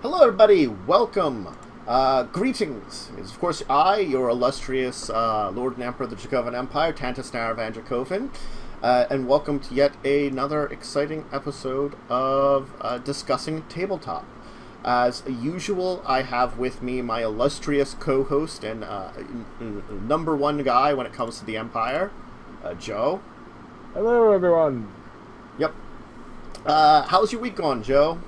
Hello, everybody. Welcome. Greetings. It's, of course, I, your illustrious Lord and Emperor of the Dracovin Empire, Tantus Naravan Dracovin, and welcome to yet another exciting episode of Discussing Tabletop. As usual, I have with me my illustrious co-host and number one guy when it comes to the Empire, Joe. Hello, everyone. Yep. How's your week going, Joe?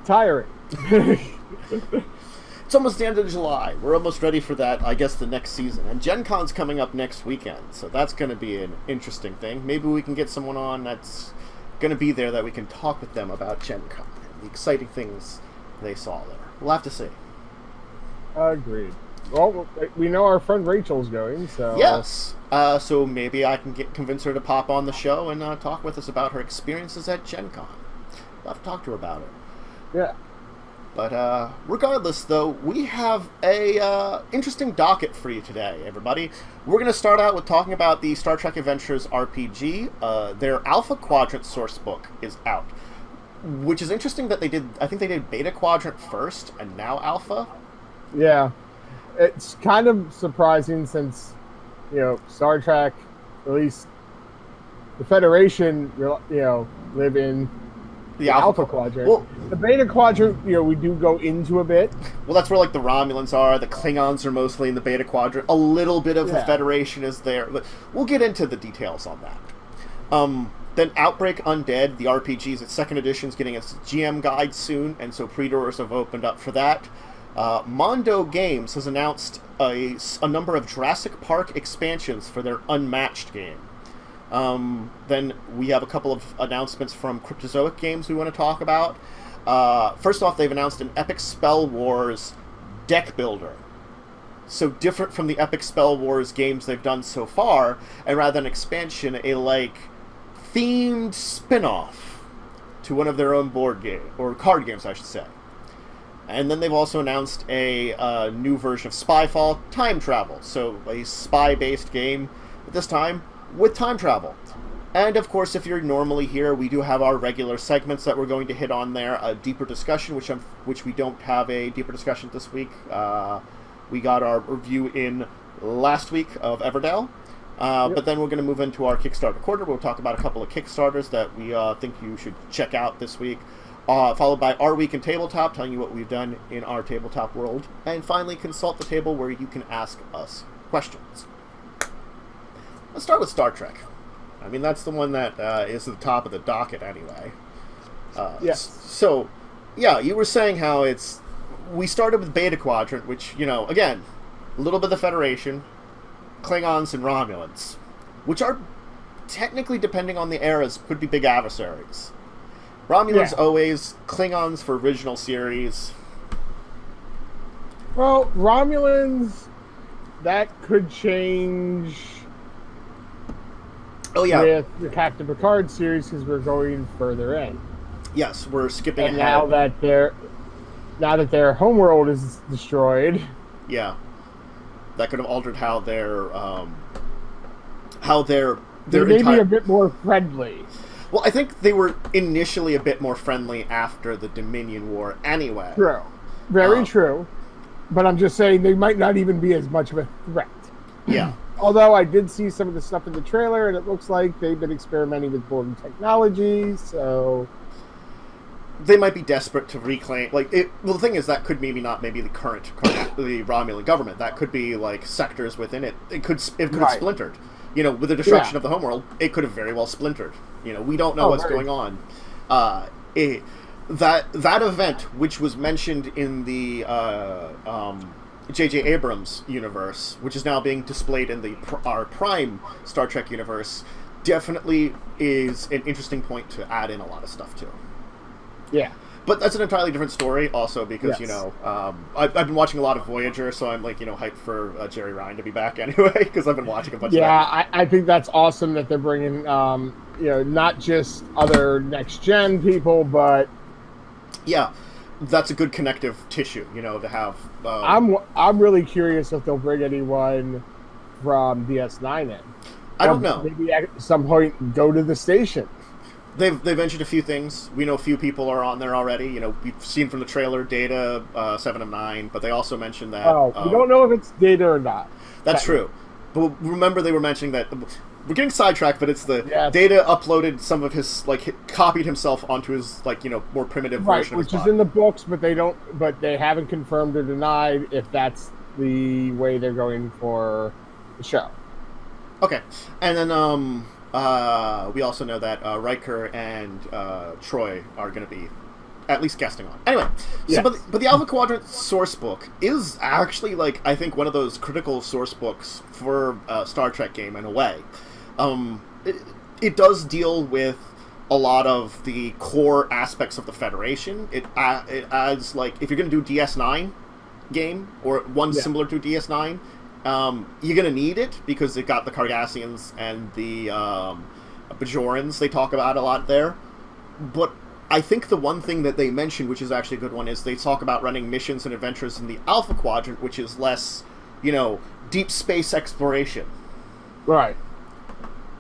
Tiring. It's almost the end of July. We're almost ready for that, I guess, the next season. And Gen Con's coming up next weekend, so that's going to be an interesting thing. Maybe we can get someone on that's going to be there that we can talk with them about Gen Con and the exciting things they saw there. We'll have to see. Agreed. Well, we know our friend Rachel's going, so... Yes. So maybe I can convince her to pop on the show and talk with us about her experiences at Gen Con. We'll have to talk to her about it. Yeah. But regardless, though, we have a interesting docket for you today, everybody. We're going to start out with talking about the Star Trek Adventures RPG. Their Alpha Quadrant Sourcebook is out, which is interesting that I think they did Beta Quadrant first and now Alpha. Yeah. It's kind of surprising since, Star Trek, at least the Federation, live in the Alpha Quadrant. Well, the Beta Quadrant, we do go into a bit. Well, that's where, the Romulans are. The Klingons are mostly in the Beta Quadrant. A little bit of the Federation is there. But we'll get into the details on that. Then Outbreak Undead, the RPG's its second edition, is getting its GM guide soon, and so pre-orders have opened up for that. Mondo Games has announced a number of Jurassic Park expansions for their Unmatched game. Then we have a couple of announcements from Cryptozoic games we want to talk about. First off, they've announced an Epic Spell Wars deck builder. So different from the Epic Spell Wars games they've done so far, and rather than expansion, a themed spin-off to one of their own board game, or card games, I should say. And then they've also announced a new version of Spyfall, Time Travel. So a spy-based game, but this time with time travel. And of course, if you're normally here, we do have our regular segments that we're going to hit on there. A deeper discussion, which we don't have a deeper discussion this week. We got our review in last week of Everdell. But then we're going to move into our Kickstarter Korner. We'll talk about a couple of Kickstarters that we think you should check out this week. Followed by Our Week in Tabletop, telling you what we've done in our tabletop world. And finally, Consult the Table, where you can ask us questions. Let's start with Star Trek. I mean, that's the one that is at the top of the docket anyway. Yes. So, yeah, you were saying how we started with Beta Quadrant, which, again, a little bit of the Federation, Klingons and Romulans, which are technically, depending on the eras, could be big adversaries. Romulans always, Klingons for original series. Well, Romulans, that could change... Oh, yeah. With the Captain Picard series, because we're going further in. Yes, we're skipping and ahead. Now that their homeworld is destroyed. Yeah, that could have altered how they're they may be a bit more friendly. Well, I think they were initially a bit more friendly after the Dominion War, anyway. True, very true. But I'm just saying they might not even be as much of a threat. Yeah. Although I did see some of the stuff in the trailer, and it looks like they've been experimenting with Borg technology, so... They might be desperate to reclaim... Well, the thing is, that could maybe not the current the Romulan government. That could be, sectors within it. It could have splintered. With the destruction of the homeworld, it could have very well splintered. We don't know what's going on. That event, which was mentioned in the... J.J. Abrams universe, which is now being displayed in our Prime Star Trek universe, definitely is an interesting point to add in a lot of stuff to. Yeah. But that's an entirely different story also because, I've been watching a lot of Voyager, so I'm, hyped for Jerry Ryan to be back anyway, because I've been watching a bunch of that. I think that's awesome that they're bringing, not just other next-gen people, but... Yeah. That's a good connective tissue, to have. I'm really curious if they'll bring anyone from DS9 in. I don't know. Maybe at some point go to the station. They've mentioned a few things. We know a few people are on there already. You know, we've seen from the trailer Data, 7 of 9, but they also mentioned that... we don't know if it's Data or not. That's true. But remember they were mentioning that... We're getting sidetracked, but it's the Data uploaded some of his, copied himself onto his, more primitive version of his which is in the books, but they haven't confirmed or denied if that's the way they're going for the show. Okay. And then, we also know that Riker and Troy are going to be at least guesting on. Anyway, so but the Alpha Quadrant Sourcebook is actually, I think one of those critical source books for a Star Trek game in a way. It does deal with a lot of the core aspects of the Federation. It adds, if you're going to do DS9 game, or one similar to DS9, you're going to need it, because it got the Cardassians and the Bajorans they talk about a lot there. But I think the one thing that they mentioned, which is actually a good one, is they talk about running missions and adventures in the Alpha Quadrant, which is less, deep space exploration. Right.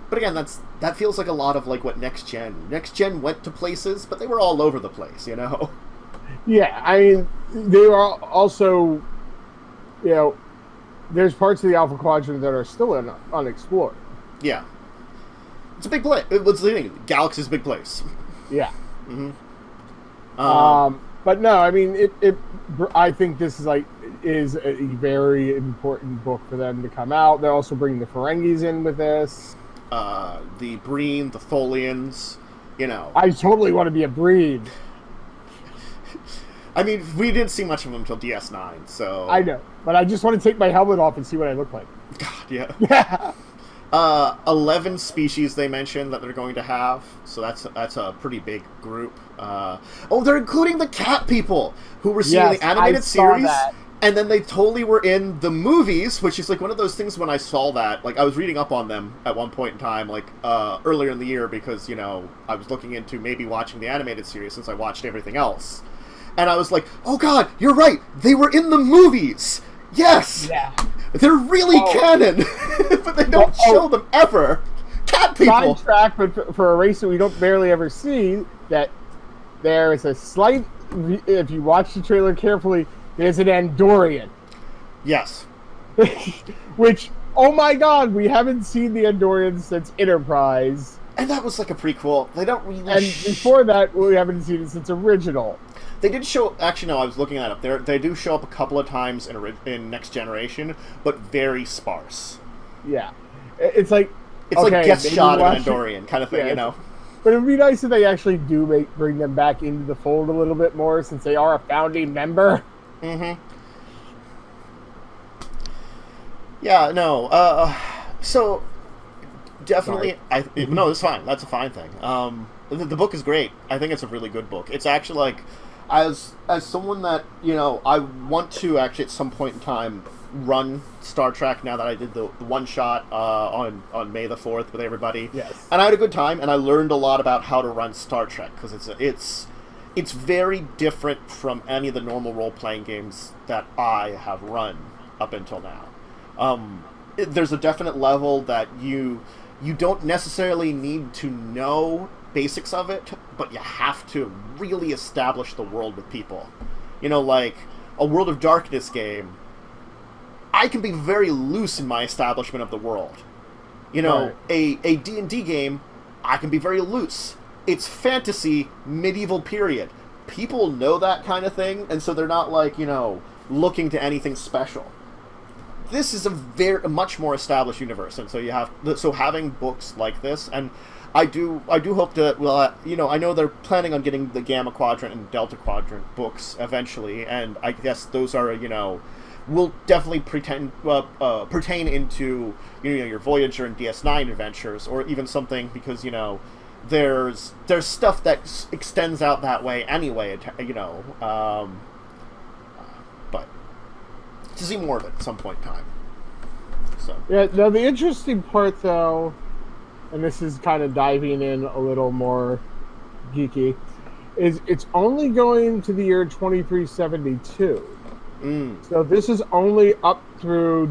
But again, that feels like a lot of, what Next Gen. Next Gen went to places, but they were all over the place, Yeah, I mean, they are also, there's parts of the Alpha Quadrant that are still unexplored. Yeah. It's a big place. What's the thing? Galaxy's a big place. Yeah. Mm-hmm. But no, I mean, I think this is a very important book for them to come out. They're also bringing the Ferengis in with this. The Breen, the Tholians, I totally want to be a Breen. I mean, we didn't see much of them until DS9, so... I know, but I just want to take my helmet off and see what I look like. God, yeah. 11 species they mentioned that they're going to have, so that's a pretty big group. They're including the cat people, who were seen in the animated series, and then they totally were in the movies, which is one of those things when I saw that, I was reading up on them at one point in time, earlier in the year, because, I was looking into maybe watching the animated series since I watched everything else. And I was like, oh god, you're right, they were in the movies! Yes! Yeah. They're really canon, but they don't show them ever. Cat people! Sidetrack, but for a race that we don't barely ever see, that there is a slight, if you watch the trailer carefully, there's an Andorian. Yes. Which, oh my god, we haven't seen the Andorians since Enterprise. And that was a prequel. They don't really... And before that, we haven't seen it since Original. They did show... Actually, no, I was looking that up. They do show up a couple of times in Next Generation, but very sparse. Yeah. It's like guest shot of an Andorian kind of thing, But it would be nice if they actually do bring them back into the fold a little bit more, since they are a founding member. Mm-hmm. Yeah, no. So, definitely... No, it's fine. That's a fine thing. The book is great. I think it's a really good book. It's actually, as someone that, I want to actually at some point in time run Star Trek now that I did the one-shot on May the 4th with everybody. Yes. And I had a good time, and I learned a lot about how to run Star Trek, because it's very different from any of the normal role-playing games that I have run up until now. There's a definite level that you don't necessarily need to know basics of it, but you have to really establish the world with people. Like a World of Darkness game, I can be very loose in my establishment of the world. Right. A D&D game, I can be very loose. It's fantasy, medieval period. People know that kind of thing, and so they're not looking to anything special. This is a much more established universe, and so having books like this, and I do hope to, I know they're planning on getting the Gamma Quadrant and Delta Quadrant books eventually, and I guess those are, will definitely pertain into, your Voyager and DS9 adventures, or even something, because, there's stuff that extends out that way anyway, but to see more of it at some point in time. So. Yeah, now the interesting part, though, and this is kind of diving in a little more geeky, is it's only going to the year 2372. So this is only up through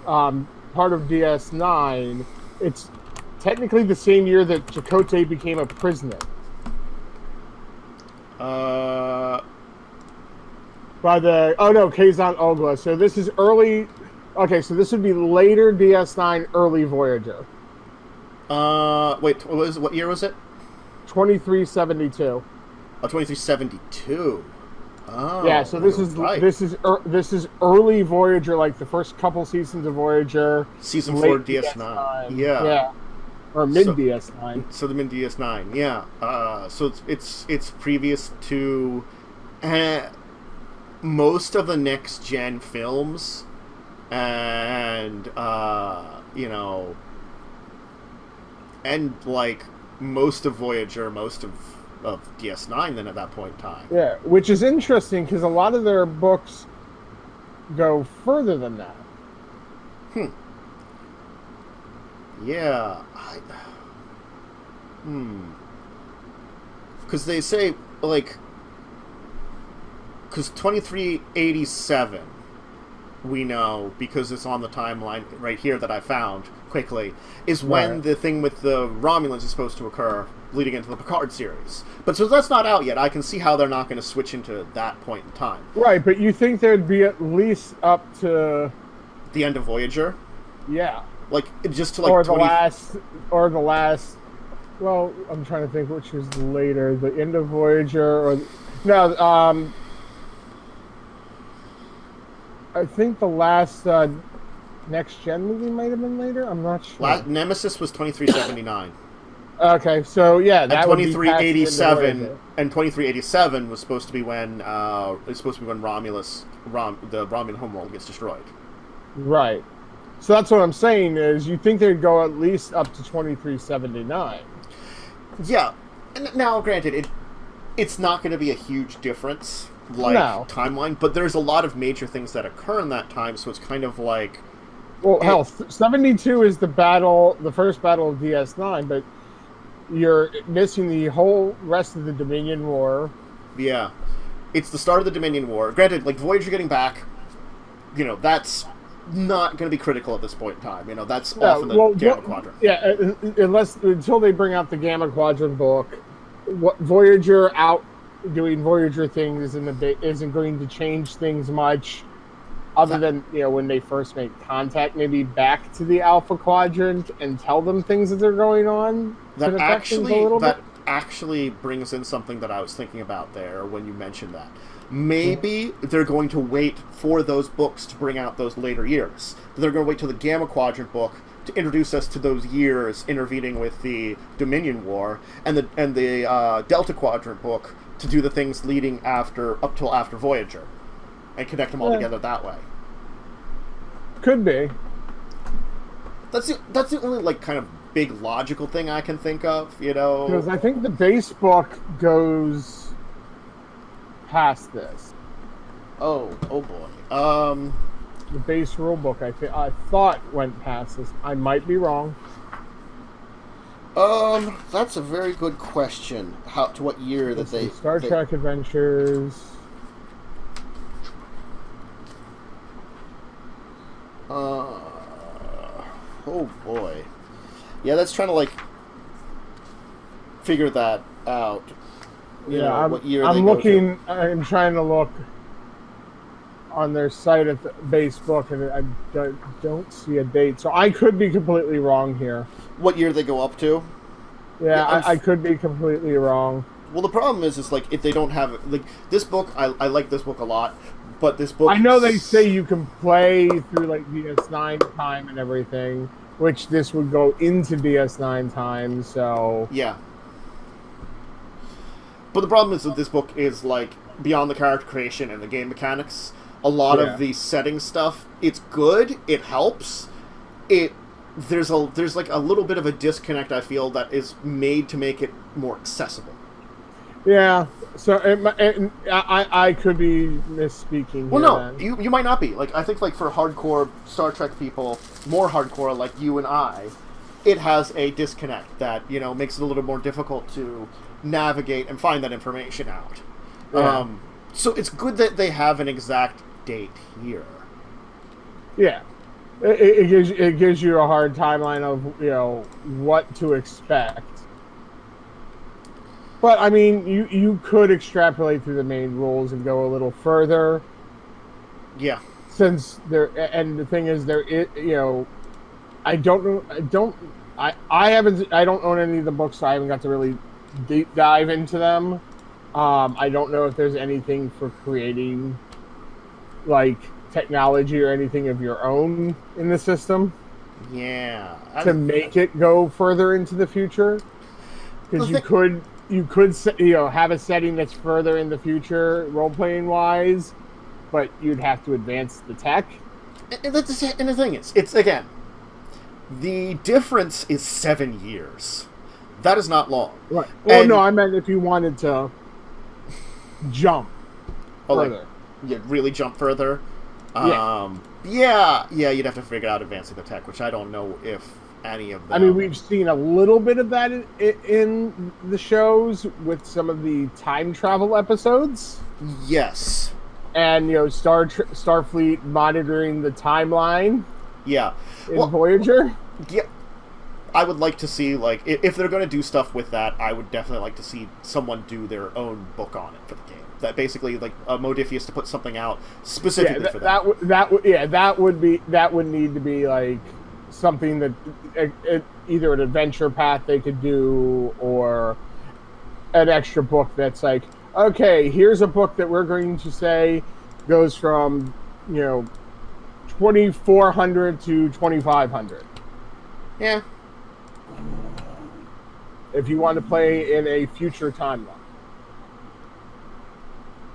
part of DS9. It's technically the same year that Chakotay became a prisoner. By the Kazan Ogla. So this is early. Okay, so this would be later DS9, early Voyager. Wait, what year was it? 2372. Oh, 2372. Oh, yeah. So this is right. this is early Voyager, like the first couple seasons of Voyager. Season 4 DS9. Yeah. Or mid DS9. So the mid DS9. Yeah. So it's previous to most of the next gen films, and and like most of Voyager, most of DS9 then at that point in time. Yeah, which is interesting because a lot of their books go further than that. Yeah. Because they say, like, because 2387, we know, because it's on the timeline right here that I found quickly, is when the thing with the Romulans is supposed to occur, leading into the Picard series. But so that's not out yet. I can see how they're not going to switch into that point in time. Right, but you think there'd be at least up to the end of Voyager? Yeah. Like, just to like or the last. Well, I'm trying to think which is later, the end of Voyager or I think the last next gen movie might have been later. I'm not sure. Nemesis was 2379. Okay, so yeah, that and 2387 and 2387 was supposed to be when the Romulan homeworld gets destroyed. Right. So that's what I'm saying is you think they'd go at least up to 2379. Yeah. Now, granted, it's not going to be a huge difference, timeline, but there's a lot of major things that occur in that time, so it's kind of like... Well, 72 is the first battle of DS9, but you're missing the whole rest of the Dominion War. Yeah. It's the start of the Dominion War. Granted, like, Voyager getting back, that's not going to be critical at this point in time. That's off in the Gamma Quadrant. Yeah, until they bring out the Gamma Quadrant book, Voyager out doing Voyager things isn't going to change things much, other than when they first make contact, maybe back to the Alpha Quadrant and tell them things that are going on. That actually brings in something that I was thinking about there when you mentioned that. Maybe they're going to wait for those books to bring out those later years. They're going to wait till the Gamma Quadrant book to introduce us to those years intervening with the Dominion War, and the Delta Quadrant book to do the things leading up till after Voyager, and connect them all together that way. Could be. That's the only kind of big logical thing I can think of. Because I think the base book goes past this. Oh boy. The base rule book I thought went past this. I might be wrong. That's a very good question. To what year that they... Star Trek Adventures... oh boy. Yeah, that's trying to figure that out. What year I'm trying to look on their site at the base book, and I don't see a date. So I could be completely wrong here. What year they go up to? Yeah, I could be completely wrong. Well, the problem is if they don't have this book, I like this book a lot, but this book... I know they say you can play through DS9 time and everything, which this would go into DS9 time, so... Yeah. But the problem is that this book is beyond the character creation and the game mechanics. A lot of the setting stuff, it's good, it helps. There's a little bit of a disconnect, I feel, that is made to make it more accessible. Yeah, so I could be misspeaking. Well, no, you might not be. I think for hardcore Star Trek people, more hardcore like you and I, it has a disconnect that makes it a little more difficult to navigate and find that information out. Yeah. So it's good that they have an exact date here. Yeah. It gives you a hard timeline of what to expect. But I mean, you could extrapolate through the main rules and go a little further. Yeah. Since and the thing is, I don't know. I don't own any of the books, so I haven't got to really deep dive into them. I don't know if there's anything for creating like technology or anything of your own in the system. Yeah. To make it go further into the future, because you could have a setting that's further in the future role playing wise, but you'd have to advance the tech. And the thing is, it's again, the difference is 7 years. That is not long. Right. Well, no, I meant if you wanted to jump further. Like, really jump further. Yeah. Yeah, you'd have to figure out advancing the tech, which I don't know if any of them... I mean, we've seen a little bit of that in the shows with some of the time travel episodes. Yes. And, Starfleet monitoring the timeline. Yeah. In Voyager. Yeah. I would like to see, like, if they're going to do stuff with that, I would definitely like to see someone do their own book on it for the game. That basically, like, Modifius to put something out specifically for that. That would need to be like something that either an adventure path they could do or an extra book that's like, okay, here's a book that we're going to say goes from 2400 to 2500. Yeah. If you want to play in a future timeline.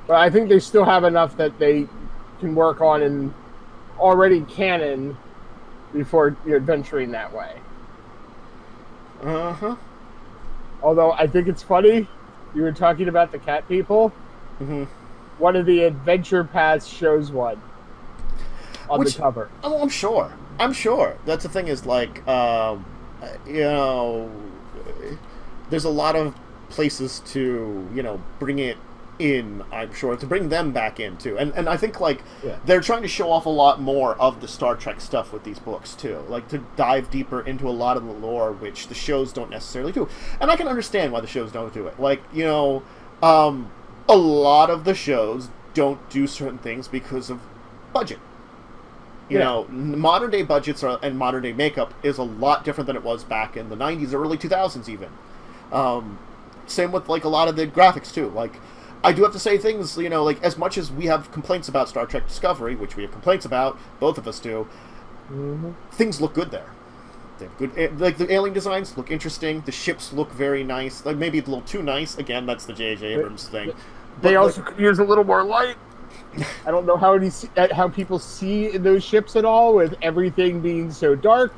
But I think they still have enough that they can work on in already canon before venturing that way. Uh-huh. Although I think it's funny, you were talking about the cat people. Mm-hmm. One of the adventure paths shows one on the cover. Oh, I'm sure. That's the thing is, like, there's a lot of places to, bring it in, I'm sure, to bring them back in, too. And I think, like, they're trying to show off a lot more of the Star Trek stuff with these books, too. Like, to dive deeper into a lot of the lore, which the shows don't necessarily do. And I can understand why the shows don't do it. Like, a lot of the shows don't do certain things because of budget. Modern day budgets and modern day makeup is a lot different than it was back in the 90s or early 2000s even. Same with, like, a lot of the graphics, too. Like, I do have to say things, like, as much as we have complaints about Star Trek Discovery, which we have complaints about, both of us do, things look good there. They have good, like, the alien designs look interesting, the ships look very nice, like, maybe a little too nice, again, that's the J.J. Abrams thing. They also could use a little more light. I don't know how people see those ships at all, with everything being so dark.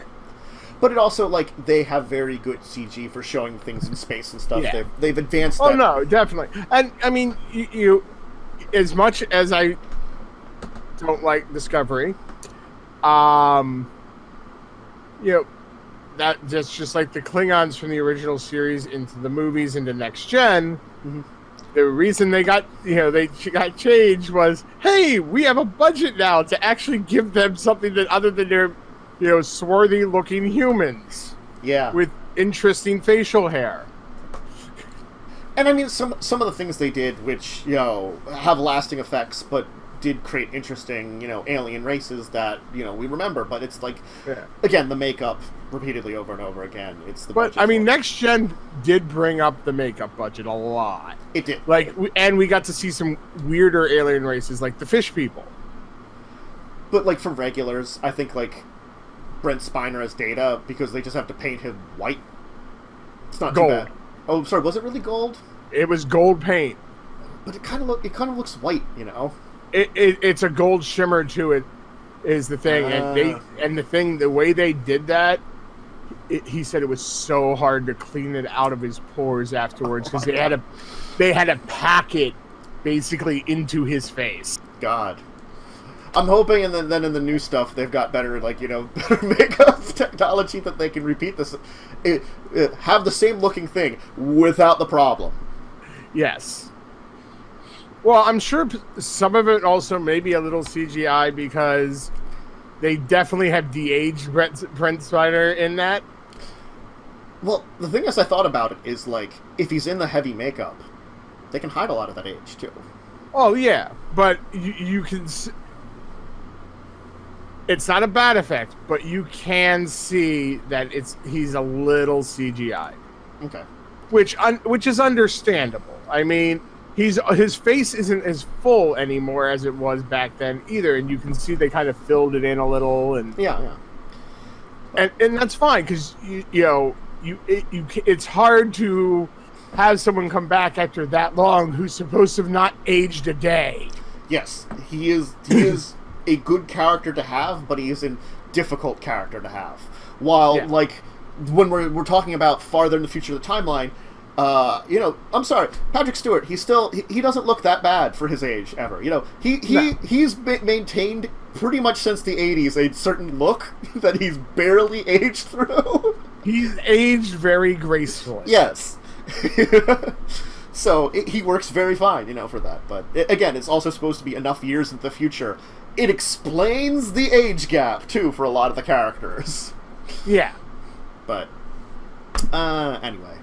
But it also, like, they have very good CG for showing things in space and stuff. Yeah. They've advanced that. Oh, no, definitely. And, I mean, you as much as I don't like Discovery, that's just like the Klingons from the original series into the movies into Next Gen. Mm-hmm. The reason they got changed was, hey, we have a budget now to actually give them something that other than their swarthy looking humans. Yeah. With interesting facial hair. And I mean, some of the things they did, which, have lasting effects, but did create interesting, alien races that, we remember. But it's like, again, the makeup repeatedly over and over again. It's the budget. But, I mean, Next Gen did bring up the makeup budget a lot. It did. Like, and we got to see some weirder alien races, like the fish people. But, like, for regulars, I think, like, Brent Spiner as Data, because they just have to paint him white. It's not gold. Too bad. Oh, sorry, was it really gold? It was gold paint. But it kind of looks white, It's a gold shimmer to it, is the thing. And the way they did that, he said it was so hard to clean it out of his pores afterwards, because they had to pack it basically into his face. God. I'm hoping, and then in the new stuff, they've got better, better makeup technology that they can repeat this, have the same looking thing without the problem. Yes. Well, I'm sure some of it also may be a little CGI because they definitely have de-aged Brent Spiner in that. Well, the thing is, I thought about it is, like, if he's in the heavy makeup, they can hide a lot of that age, too. Oh, yeah. But you can... It's not a bad effect, but you can see that he's a little CGI. Okay. Which is understandable. I mean, his face isn't as full anymore as it was back then either, and you can see they kind of filled it in a little. And yeah. And that's fine, because, it's hard to have someone come back after that long who's supposed to have not aged a day. Yes, he is a good character to have, but he is a difficult character to have. While, like, when we're talking about farther in the future of the timeline, I'm sorry, Patrick Stewart, he doesn't look that bad for his age, ever. He's maintained pretty much since the 80s a certain look that he's barely aged through. He's aged very gracefully. Yes. So he works very fine, for that. But again, it's also supposed to be enough years into the future. It explains the age gap, too, for a lot of the characters. Yeah. But, anyway.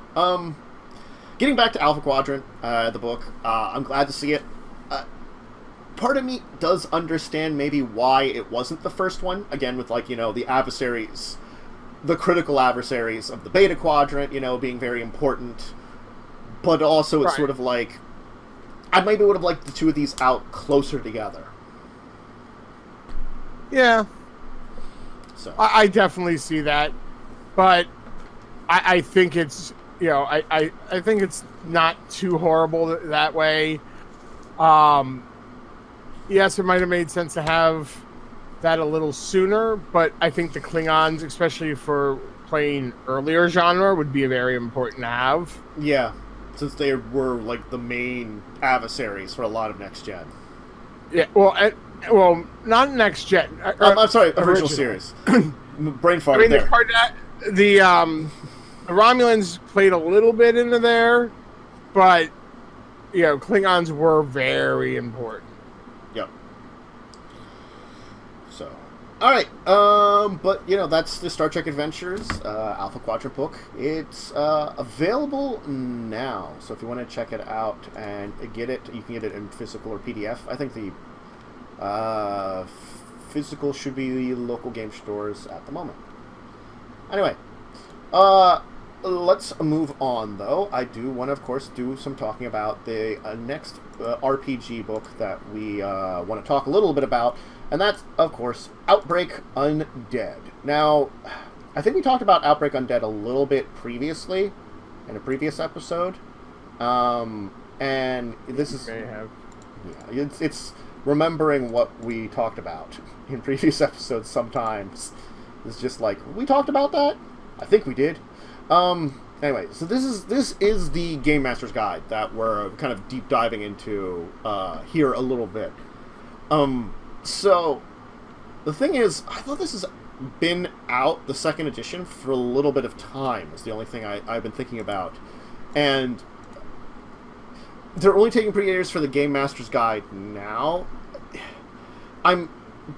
Getting back to Alpha Quadrant, the book, I'm glad to see it. Part of me does understand maybe why it wasn't the first one. Again, with, the adversaries, the critical adversaries of the Beta Quadrant, being very important. But also it's sort of like, I maybe would have liked the two of these out closer together. Yeah. So I definitely see that. But I think it's, I think it's not too horrible that way. Yes, it might have made sense to have that a little sooner, but I think the Klingons, especially for playing earlier genre, would be very important to have. Yeah, since they were, the main adversaries for a lot of Next Gen. Yeah, well, not Next Gen. I'm sorry, original series. Brain fart there. The Romulans played a little bit into there, but, Klingons were very important. Yep. So, alright, but, that's the Star Trek Adventures Alpha Quadrant book. It's available now, so if you want to check it out and get it, you can get it in physical or PDF. I think the physical should be the local game stores at the moment. Anyway, let's move on, though. I do want to, of course, do some talking about the next RPG book that we want to talk a little bit about, and that's, of course, Outbreak Undead. Now, I think we talked about Outbreak Undead a little bit previously, in a previous episode, and this is... May have. Yeah, it's remembering what we talked about in previous episodes sometimes. It's just like, we talked about that? I think we did. Anyway, so this is the Game Master's Guide that we're kind of deep diving into here a little bit. So the thing is, I thought this has been out, the second edition, for a little bit of time, is the only thing I've been thinking about. And they're only taking pre-orders for the Game Master's Guide now.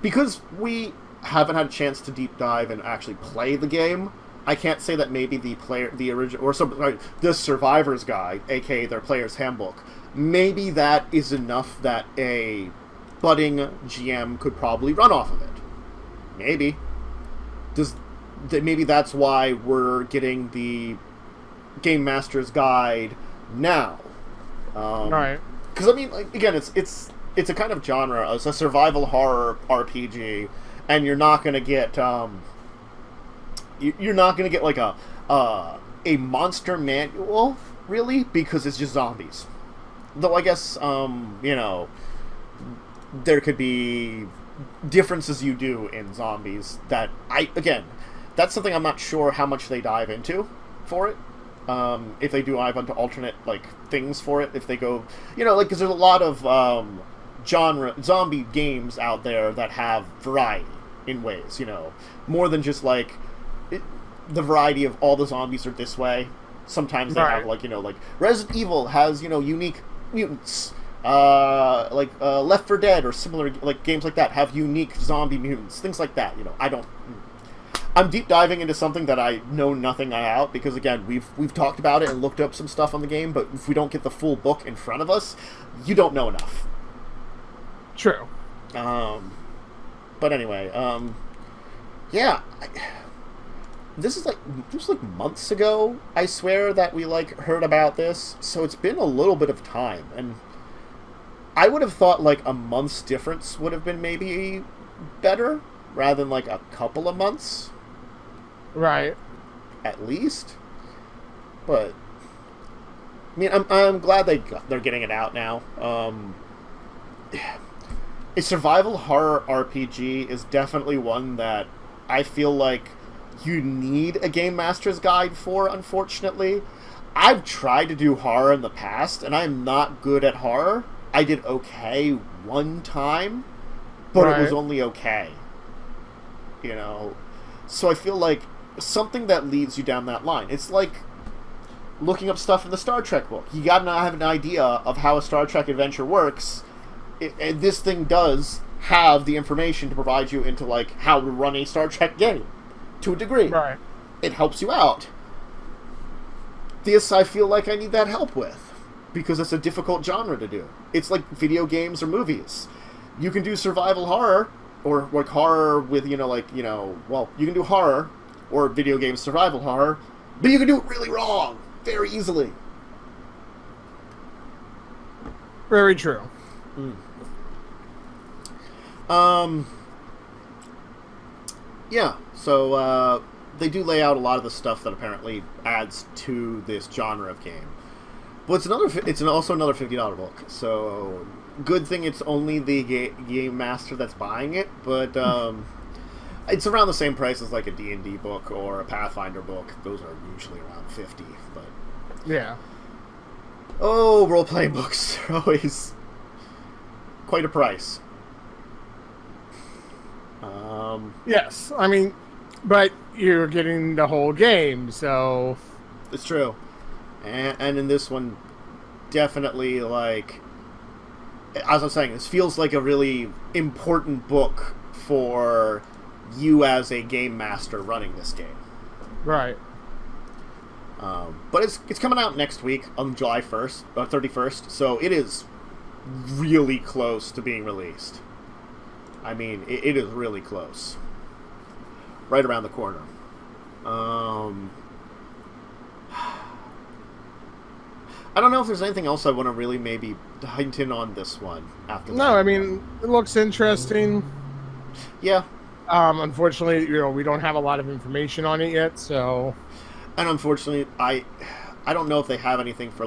Because we haven't had a chance to deep dive and actually play the game, I can't say that maybe the Survivor's Guide, aka their Player's Handbook, maybe that is enough that a budding GM could probably run off of it. Maybe. Maybe that's why we're getting the Game Master's Guide now. Right. Because, again, it's a kind of genre. It's a survival horror RPG, and you're not going to get... You're not going to get, a monster manual, really, because it's just zombies. Though, I guess, there could be differences you do in zombies that that's something I'm not sure how much they dive into for it. If they do dive into alternate, things for it, if they go... because there's a lot of zombie games out there that have variety in ways, more than just, the variety of all the zombies are this way. Sometimes they have, Resident Evil has, unique mutants. Left 4 Dead or similar like games like that have unique zombie mutants, things like that. I'm deep diving into something that I know nothing about because again we've talked about it and looked up some stuff on the game, but if we don't get the full book in front of us, you don't know enough. True. But anyway, yeah. This was like months ago, I swear, that we heard about this, so it's been a little bit of time, and I would have thought a month's difference would have been maybe better, rather than a couple of months. Right. At least. But, I mean, I'm glad they're getting it out now. A survival horror RPG is definitely one that I feel like you need a Game Master's Guide for, unfortunately. I've tried to do horror in the past, and I'm not good at horror. I did okay one time, but It was only okay. So I feel like something that leads you down that line. It's like looking up stuff in the Star Trek book. You gotta have an idea of how a Star Trek adventure works, and this thing does have the information to provide you into how to run a Star Trek game. To a degree. Right. It helps you out. This I feel like I need that help with, because it's a difficult genre to do. It's like video games or movies. You can do survival horror, or horror with, you can do horror, or video game survival horror, but you can do it really wrong, very easily. Very true. Yeah, so they do lay out a lot of the stuff that apparently adds to this genre of game. But it's also another $50 book, so good thing it's only the game master that's buying it, but it's around the same price as a D&D book or a Pathfinder book. Those are usually around $50, but... Yeah. Oh, role-playing books are always quite a price. Yes, I mean, but you're getting the whole game, so... It's true. And in this one, definitely, as I was saying, this feels like a really important book for you as a game master running this game. Right. But it's coming out next week on July 1st, 31st, so it is really close to being released. I mean, it is really close. Right around the corner. I don't know if there's anything else I want to really maybe hint in on this one after that. No, I mean, it looks interesting. Yeah. Unfortunately, we don't have a lot of information on it yet, so... And unfortunately, I don't know if they have anything for,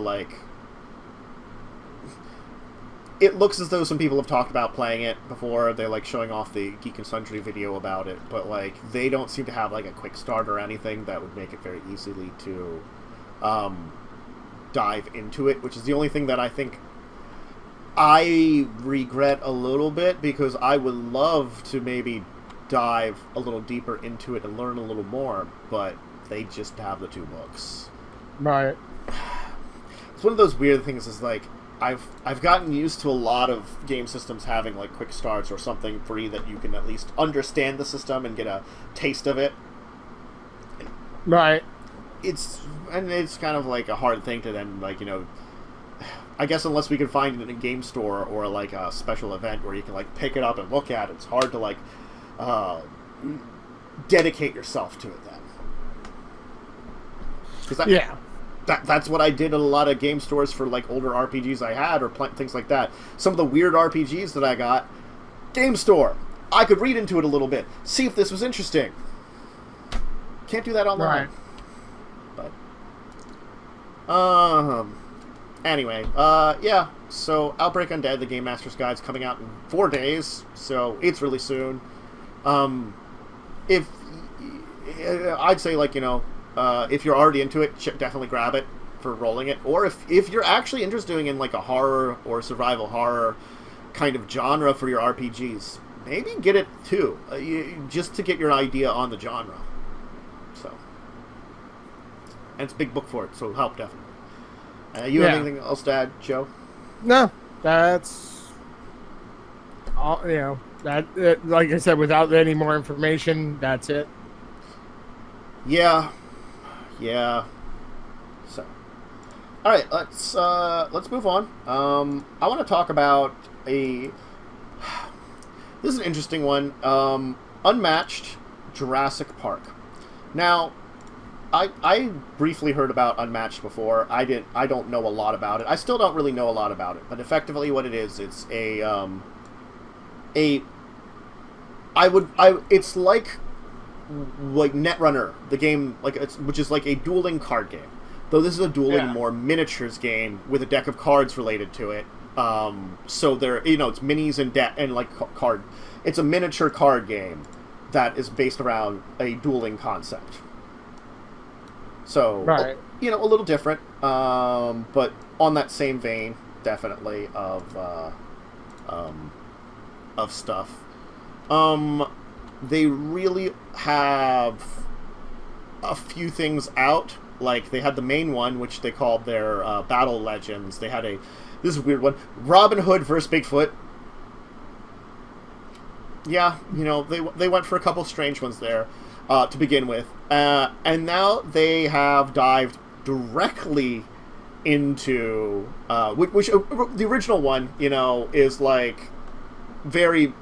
It looks as though some people have talked about playing it before. They're, showing off the Geek and Sundry video about it, but, they don't seem to have, a quick start or anything that would make it very easily to, dive into it, which is the only thing that I think I regret a little bit, because I would love to maybe dive a little deeper into it and learn a little more, but they just have the 2 books. Right. It's one of those weird things is I've gotten used to a lot of game systems having quick starts or something free that you can at least understand the system and get a taste of it. Right. It's kind of a hard thing to then I guess unless we can find it in a game store or a special event where you can pick it up and look at it, it's hard to dedicate yourself to it then. Yeah. That's what I did at a lot of game stores for older RPGs I had or things like that. Some of the weird RPGs that I got, game store. I could read into it a little bit, see if this was interesting. Can't do that online. Right. But anyway, yeah. So Outbreak Undead, the Game Master's Guide, is coming out in 4 days, so it's really soon. If I'd say if you're already into it, definitely grab it for rolling it. Or if you're actually interested in a horror or survival horror kind of genre for your RPGs, maybe get it too, just to get your idea on the genre. So, and it's a big book for it, so it'll help definitely. You have anything else to add, Joe? No, That's all. Like I said, without any more information, that's it. Yeah. So, all right, let's move on. I want to talk about this is an interesting one. Unmatched Jurassic Park. Now, I briefly heard about Unmatched before. I don't know a lot about it. I still don't really know a lot about it. But effectively, what it is, it's it's like Netrunner, the game, which is like a dueling card game. Though this is a dueling more miniatures game with a deck of cards related to it. So there, it's minis and like card. It's a miniature card game that is based around a dueling concept. So, right. A little different, but on that same vein, definitely of stuff. They really have a few things out. Like, they had the main one, which they called their Battle Legends. They had this is a weird one, Robin Hood versus Bigfoot. Yeah, they went for a couple strange ones there to begin with. And now they have dived directly into, which the original one, is like very,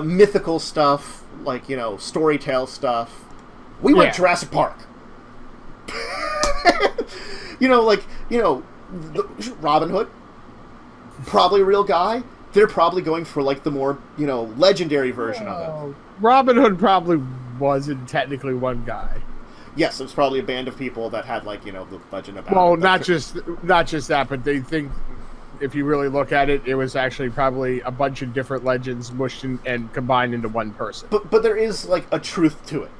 mythical stuff, like, storytale stuff. We went Jurassic Park. Robin Hood, probably a real guy. They're probably going for, like, the more, legendary version of it. Robin Hood probably wasn't technically one guy. Yes, it was probably a band of people that had, like, the legend about Well, it. not just that, but they think, if you really look at it, it was actually probably a bunch of different legends mushed in, and combined into one person. But there is, like, a truth to it,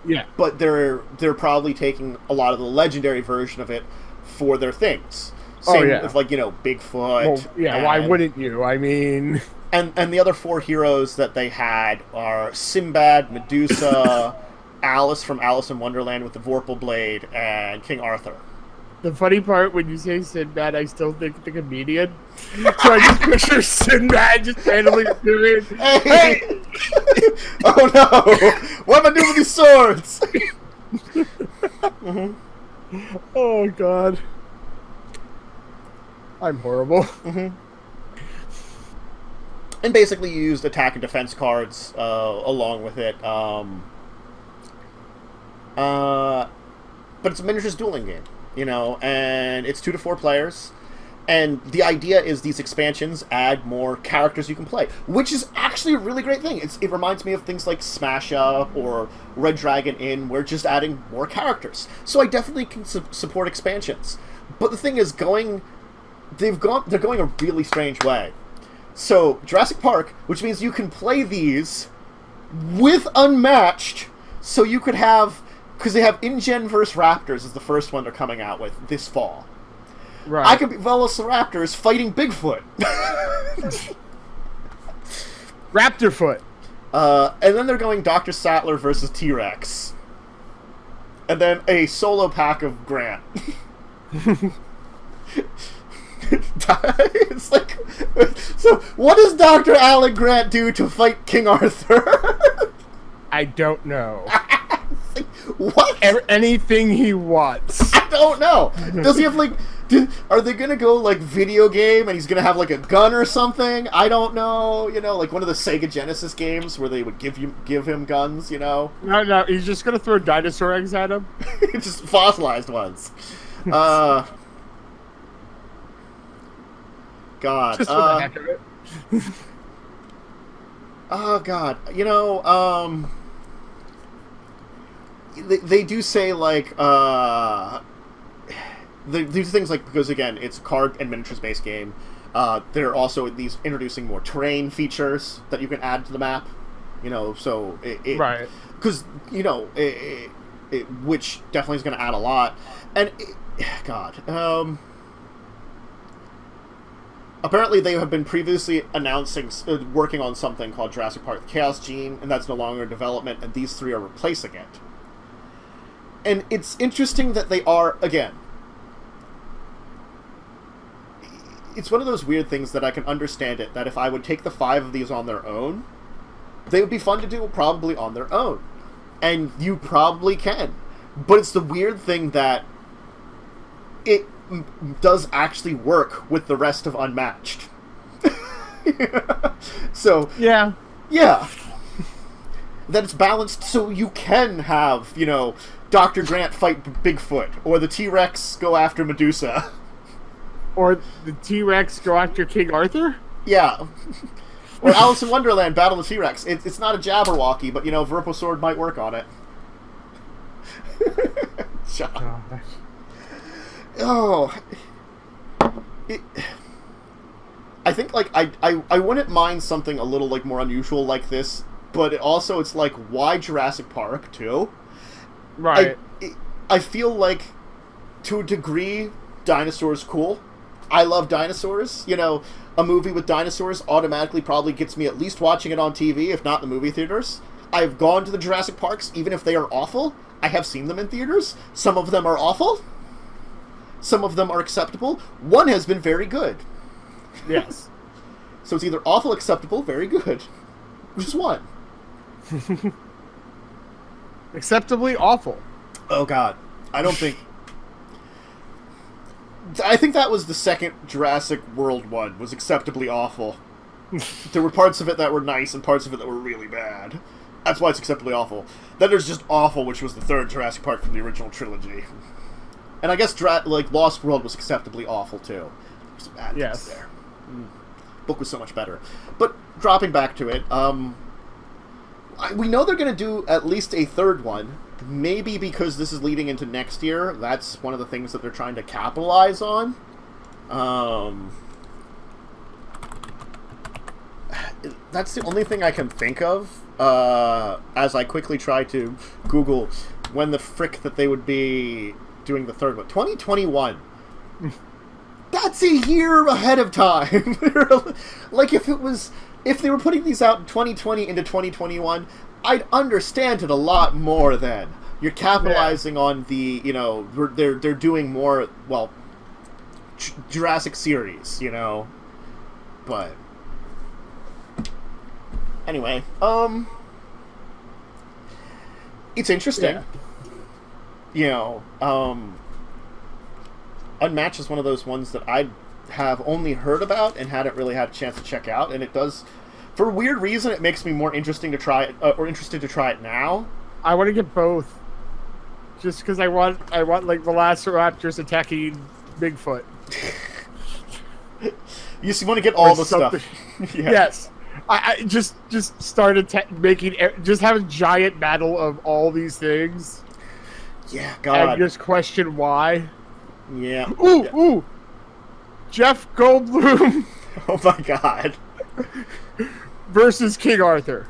Yeah. But they're probably taking a lot of the legendary version of it for their things. Same with, like, Bigfoot. Well, yeah, why wouldn't you? I mean... And the other four heroes that they had are Sinbad, Medusa, Alice from Alice in Wonderland with the Vorpal Blade, and King Arthur. The funny part, when you say Sinbad, I still think the comedian. So I just picture Sinbad just randomly appearing. Hey! Oh no! What am I doing with these swords? Mm-hmm. Oh god. I'm horrible. Mm-hmm. And basically you used attack and defense cards along with it. But it's a miniatures dueling game, and it's 2 to 4 players. And the idea is these expansions add more characters you can play, which is actually a really great thing. It reminds me of things like Smash Up or Red Dragon Inn, where just adding more characters. So I definitely can support expansions. But the thing is, they're going a really strange way. So Jurassic Park, which means you can play these with Unmatched, so you could have, because they have InGen vs. Raptors is the first one they're coming out with this fall. Right. I could be Velociraptors fighting Bigfoot. Raptorfoot. And then they're going Dr. Sattler versus T-Rex. And then a solo pack of Grant. It's like, so what does Dr. Alan Grant do to fight King Arthur? I don't know. Like, what? Anything he wants. I don't know. Does he have, like, are they gonna go, like, video game and he's gonna have, like, a gun or something? I don't know. Like one of the Sega Genesis games where they would give him guns. No, he's just gonna throw dinosaur eggs at him. Just fossilized ones. God. Just for the heck of it. Oh God. They do say, like, they do things like, because again it's a card and miniatures based game, they're also introducing more terrain features that you can add to the map, so right, because which definitely is going to add a lot. And apparently they have been previously announcing working on something called Jurassic Park Chaos Gene, and that's no longer in development, and these three are replacing it. And it's interesting that they are, again, it's one of those weird things that I can understand it, that if I would take the 5 of these on their own, they would be fun to do probably on their own. And you probably can. But it's the weird thing that it does actually work with the rest of Unmatched. So... Yeah. Yeah. That it's balanced so you can have, Dr. Grant fight Bigfoot, or the T-Rex go after Medusa. Or the T-Rex go after King Arthur? Yeah. Or Alice in Wonderland battle the T-Rex. It's not a Jabberwocky, but, Verposword might work on it. I think, I wouldn't mind something a little, more unusual like this, but it's why Jurassic Park, too? Right. I feel like, to a degree, dinosaurs cool. I love dinosaurs. A movie with dinosaurs automatically probably gets me at least watching it on TV, if not in the movie theaters. I've gone to the Jurassic Parks, even if they are awful. I have seen them in theaters. Some of them are awful. Some of them are acceptable. One has been very good. Yes. So it's either awful, acceptable, very good. Which is one. Acceptably awful. Oh, God. I think that was the second Jurassic World one, was acceptably awful. There were parts of it that were nice and parts of it that were really bad. That's why it's acceptably awful. Then there's just awful, which was the third Jurassic Park from the original trilogy. And I guess Lost World was acceptably awful, too. There's some bad things there. Book was so much better. But dropping back to it, we know they're going to do at least a third one. Maybe because this is leading into next year. That's one of the things that they're trying to capitalize on. That's the only thing I can think of as I quickly try to Google when the frick that they would be doing the third one. 2021. That's a year ahead of time. If they were putting these out in 2020 into 2021, I'd understand it a lot more then. You're capitalizing on the, they're doing more, Jurassic series, but anyway, it's interesting. Yeah. Unmatched is one of those ones that I have only heard about and hadn't really had a chance to check out, and it does, for a weird reason, it makes me more interesting to try it, or interested to try it now. I want to get both, just because I want Velociraptors attacking Bigfoot. You want to get all the stuff. Yeah. Yes, I just started just have a giant battle of all these things. Yeah, God. And just question why. Yeah. Ooh. Jeff Goldblum. Oh my God. Versus King Arthur.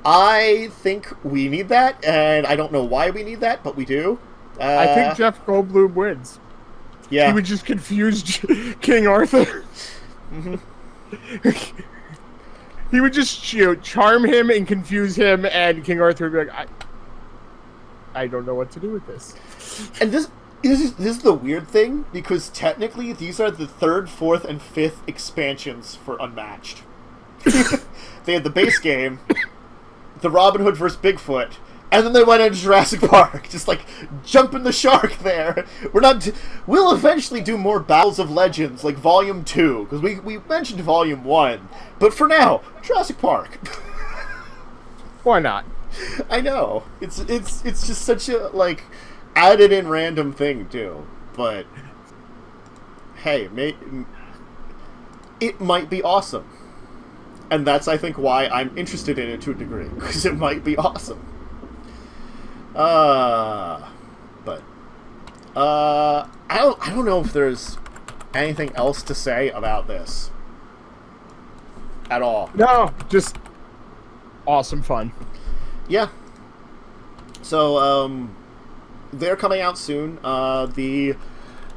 I think we need that, and I don't know why we need that, but we do. I think Jeff Goldblum wins. Yeah. He would just confuse King Arthur. Mm-hmm. He would just charm him and confuse him, and King Arthur would be like, I don't know what to do with this. And this is the weird thing, because technically these are the 3rd, 4th, and 5th expansions for Unmatched. They had the base game, the Robin Hood vs. Bigfoot, and then they went into Jurassic Park. Just jumping the shark there. We'll eventually do more Battles of Legends, like Volume 2, because we mentioned Volume 1. But for now, Jurassic Park. Why not? I know. It's just such a, added in random thing, too. But, hey, it might be awesome. And that's, I think, why I'm interested in it to a degree. Because it might be awesome. I don't know if there's anything else to say about this. At all. No, just awesome fun. Yeah. So, they're coming out soon. The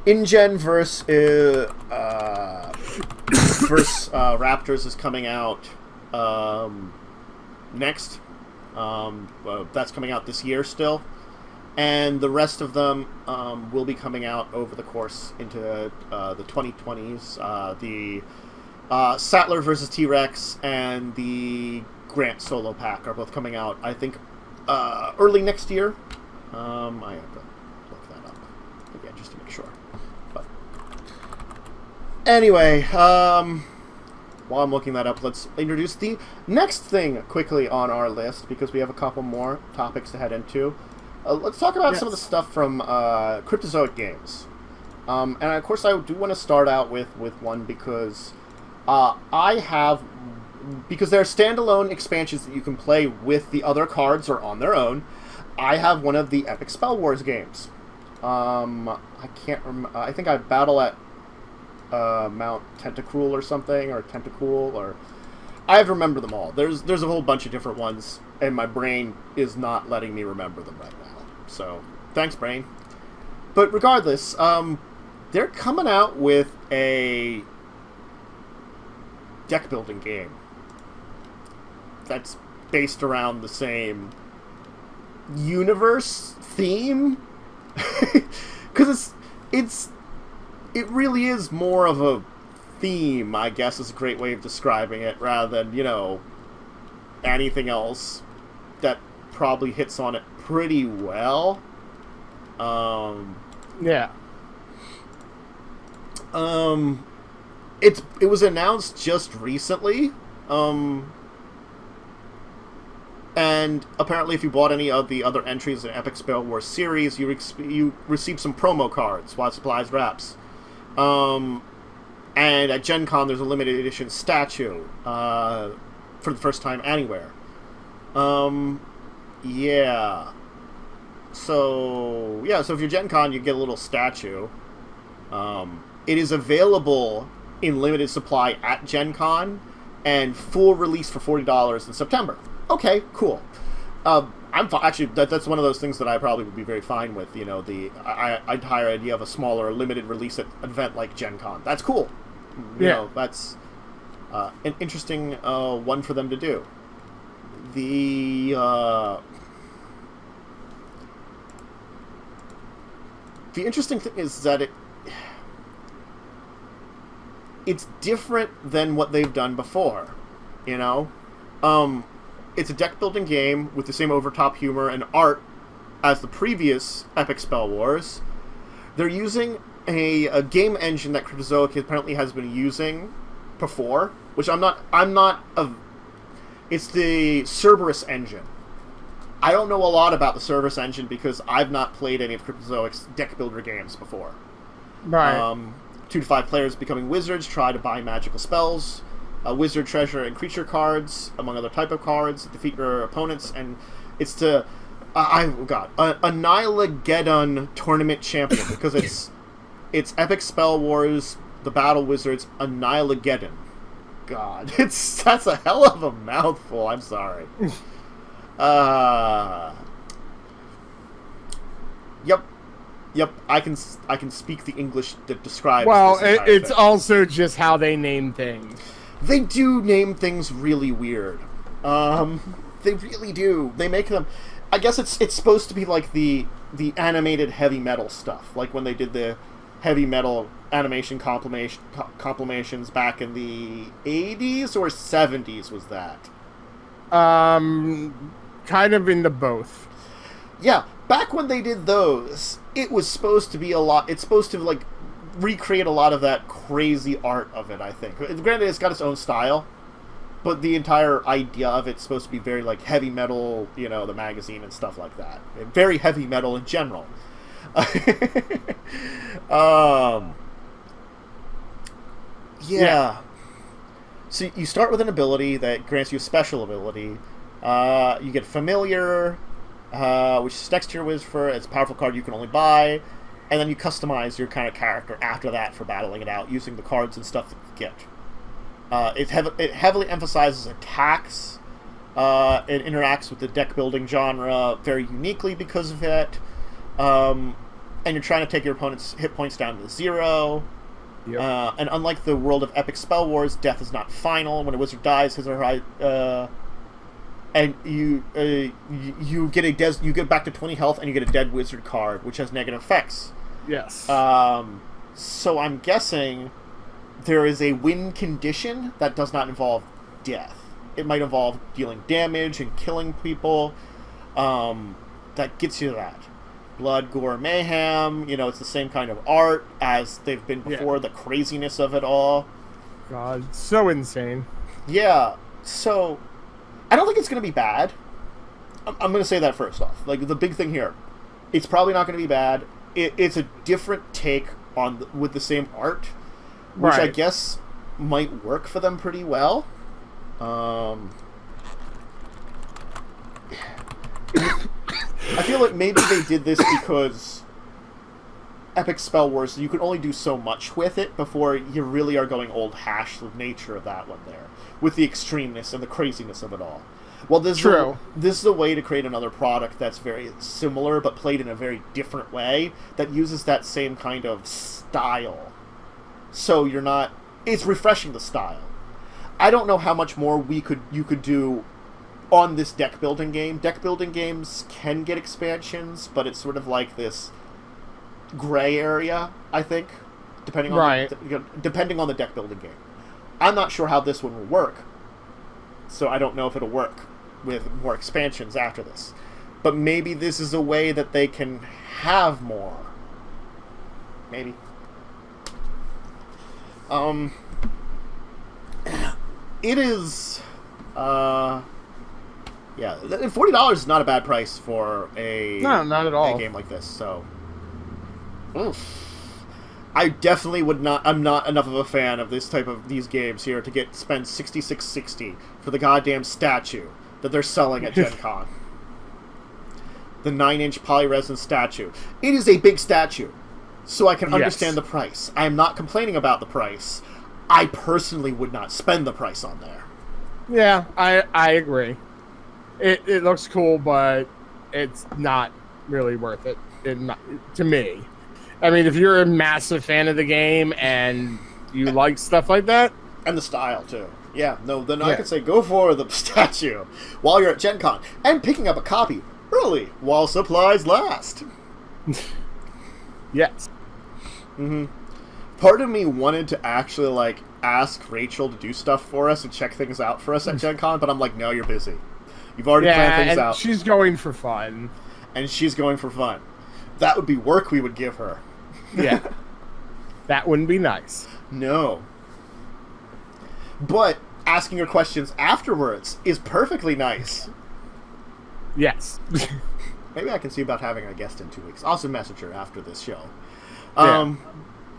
InGen verse Raptors is coming out next. That's coming out this year still. and the rest of them will be coming out over the course into the 2020s. The Sattler versus T-Rex and the Grant solo pack are both coming out, I think, early next year. I have to look that up again just to make sure. But anyway, while I'm looking that up, let's introduce the next thing quickly on our list, because we have a couple more topics to head into. Let's talk about some of the stuff from Cryptozoic games. And of course, I do want to start out with one because because there are standalone expansions that you can play with the other cards or on their own. I have one of the Epic Spell Wars games. I can't remember. I think I battle at Mount Tentacruel or something, or Tentacool, or I have to remember them all. There's a whole bunch of different ones, and my brain is not letting me remember them right now. So thanks, brain. But regardless, they're coming out with a deck building game that's based around the same universe theme, because it really is more of a theme, I guess, is a great way of describing it, rather than, anything else that probably hits on it pretty well. Yeah. It was announced just recently, and apparently if you bought any of the other entries in Epic Spell Wars series, you received some promo cards while supplies wraps. And at Gen Con, there's a limited edition statue for the first time anywhere. Yeah. So if you're Gen Con, you get a little statue. It is available in limited supply at Gen Con, and full release for $40 in September. Okay, cool. Actually, that's one of those things that I probably would be very fine with. The entire idea of a smaller limited release event like Gen Con. That's cool. That's an interesting one for them to do. The interesting thing is that it's different than what they've done before. It's a deck-building game with the same over-top humor and art as the previous Epic Spell Wars. They're using a game engine that Cryptozoic apparently has been using before, which it's the Cerberus engine. I don't know a lot about the Cerberus engine because I've not played any of Cryptozoic's deck-builder games before. Right. 2 to 5 players becoming wizards try to buy magical spells, wizard treasure and creature cards, among other type of cards, defeat your opponents, and it's to Annihilageddon tournament champion, because it's Epic Spell Wars, the Battle Wizards Annihilageddon. God, that's a hell of a mouthful. I'm sorry. Yep. I can speak the English that describes. Well, it's also just how they name things. They do name things really weird. They really do. They make them. I guess it's supposed to be like the animated heavy metal stuff, like when they did the heavy metal animation compilations back in the 80s or 70s. Was that? Kind of into both. Yeah, back when they did those, it was supposed to be a lot. It's supposed to recreate a lot of that crazy art of it, I think. Granted, it's got its own style, but the entire idea of it's supposed to be very heavy metal, the magazine and stuff like that. Very heavy metal in general. Yeah. So you start with an ability that grants you a special ability. You get Familiar, which is next to your Wizard. It's a powerful card you can only buy. And then you customize your kind of character after that for battling it out, using the cards and stuff that you get. It heavily emphasizes attacks. It interacts with the deck-building genre very uniquely because of it. And you're trying to take your opponent's hit points down to 0. Yep. And unlike the world of Epic Spell Wars, death is not final. When a wizard dies, his or her and you get you get back to 20 health, and you get a dead wizard card, which has negative effects. Yes. So I'm guessing there is a win condition that does not involve death. It might involve dealing damage and killing people. That gets you that. Blood, gore, mayhem. It's the same kind of art as they've been before. Yeah. The craziness of it all. God, so insane. Yeah. So, I don't think it's going to be bad. I'm going to say that first off. Like, the big thing here, it's probably not going to be bad. It's a different take with the same art, which I guess might work for them pretty well. I feel like maybe they did this because Epic Spell Wars, you can only do so much with it before you really are going old hash the nature of that one there, with the extremeness and the craziness of it all. Well, this is a way to create another product that's very similar, but played in a very different way, that uses that same kind of style. So it's refreshing the style. I don't know how much more you could do on this deck building game. Deck building games can get expansions, but it's sort of like this gray area, I think, depending on the deck building game. I'm not sure how this one will work, so I don't know if it'll work with more expansions after this. But maybe this is a way that they can have more. Maybe. It is, yeah, $40 is not a bad price for not at all. A game like this. So, oof. I definitely would not. I'm not enough of a fan of this type of these games here to spend $66.60 for the goddamn statue that they're selling at Gen Con. The 9-inch polyresin statue. It is a big statue, so I can understand the price. I am not complaining about the price. I personally would not spend the price on there. Yeah, I agree. It looks cool, but it's not really worth it to me. I mean, if you're a massive fan of the game and you like stuff like that. And the style, too. Yeah, no, then I could say go for the statue while you're at Gen Con. And picking up a copy early while supplies last. Yes. Mm-hmm. Part of me wanted to actually, ask Rachel to do stuff for us and check things out for us at Gen Con, but I'm like, no, you're busy. You've already planned things out. She's going for fun. And she's going for fun. That would be work we would give her. Yeah. That wouldn't be nice. No. But asking her questions afterwards is perfectly nice. Yes. Maybe I can see about having a guest in 2 weeks. I'll also message her after this show.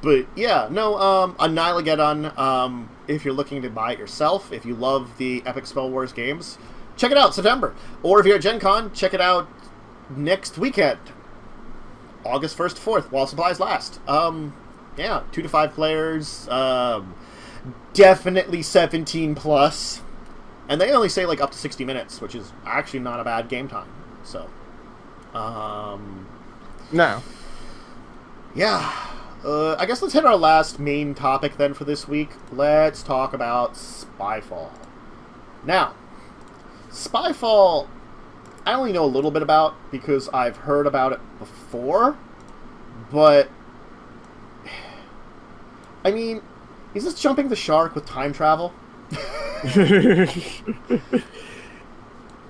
But yeah, no, Annihilageddon, if you're looking to buy it yourself, if you love the Epic Spell Wars games, check it out September. Or if you're at Gen Con, check it out next weekend. August 1st to 4th, while supplies last. 2 to 5 players, definitely 17 plus. And they only say up to 60 minutes, which is actually not a bad game time. So, no. Yeah. I guess let's hit our last main topic then for this week. Let's talk about Spyfall. Now, Spyfall, I only know a little bit about because I've heard about it before, but I mean, is this jumping the shark with time travel?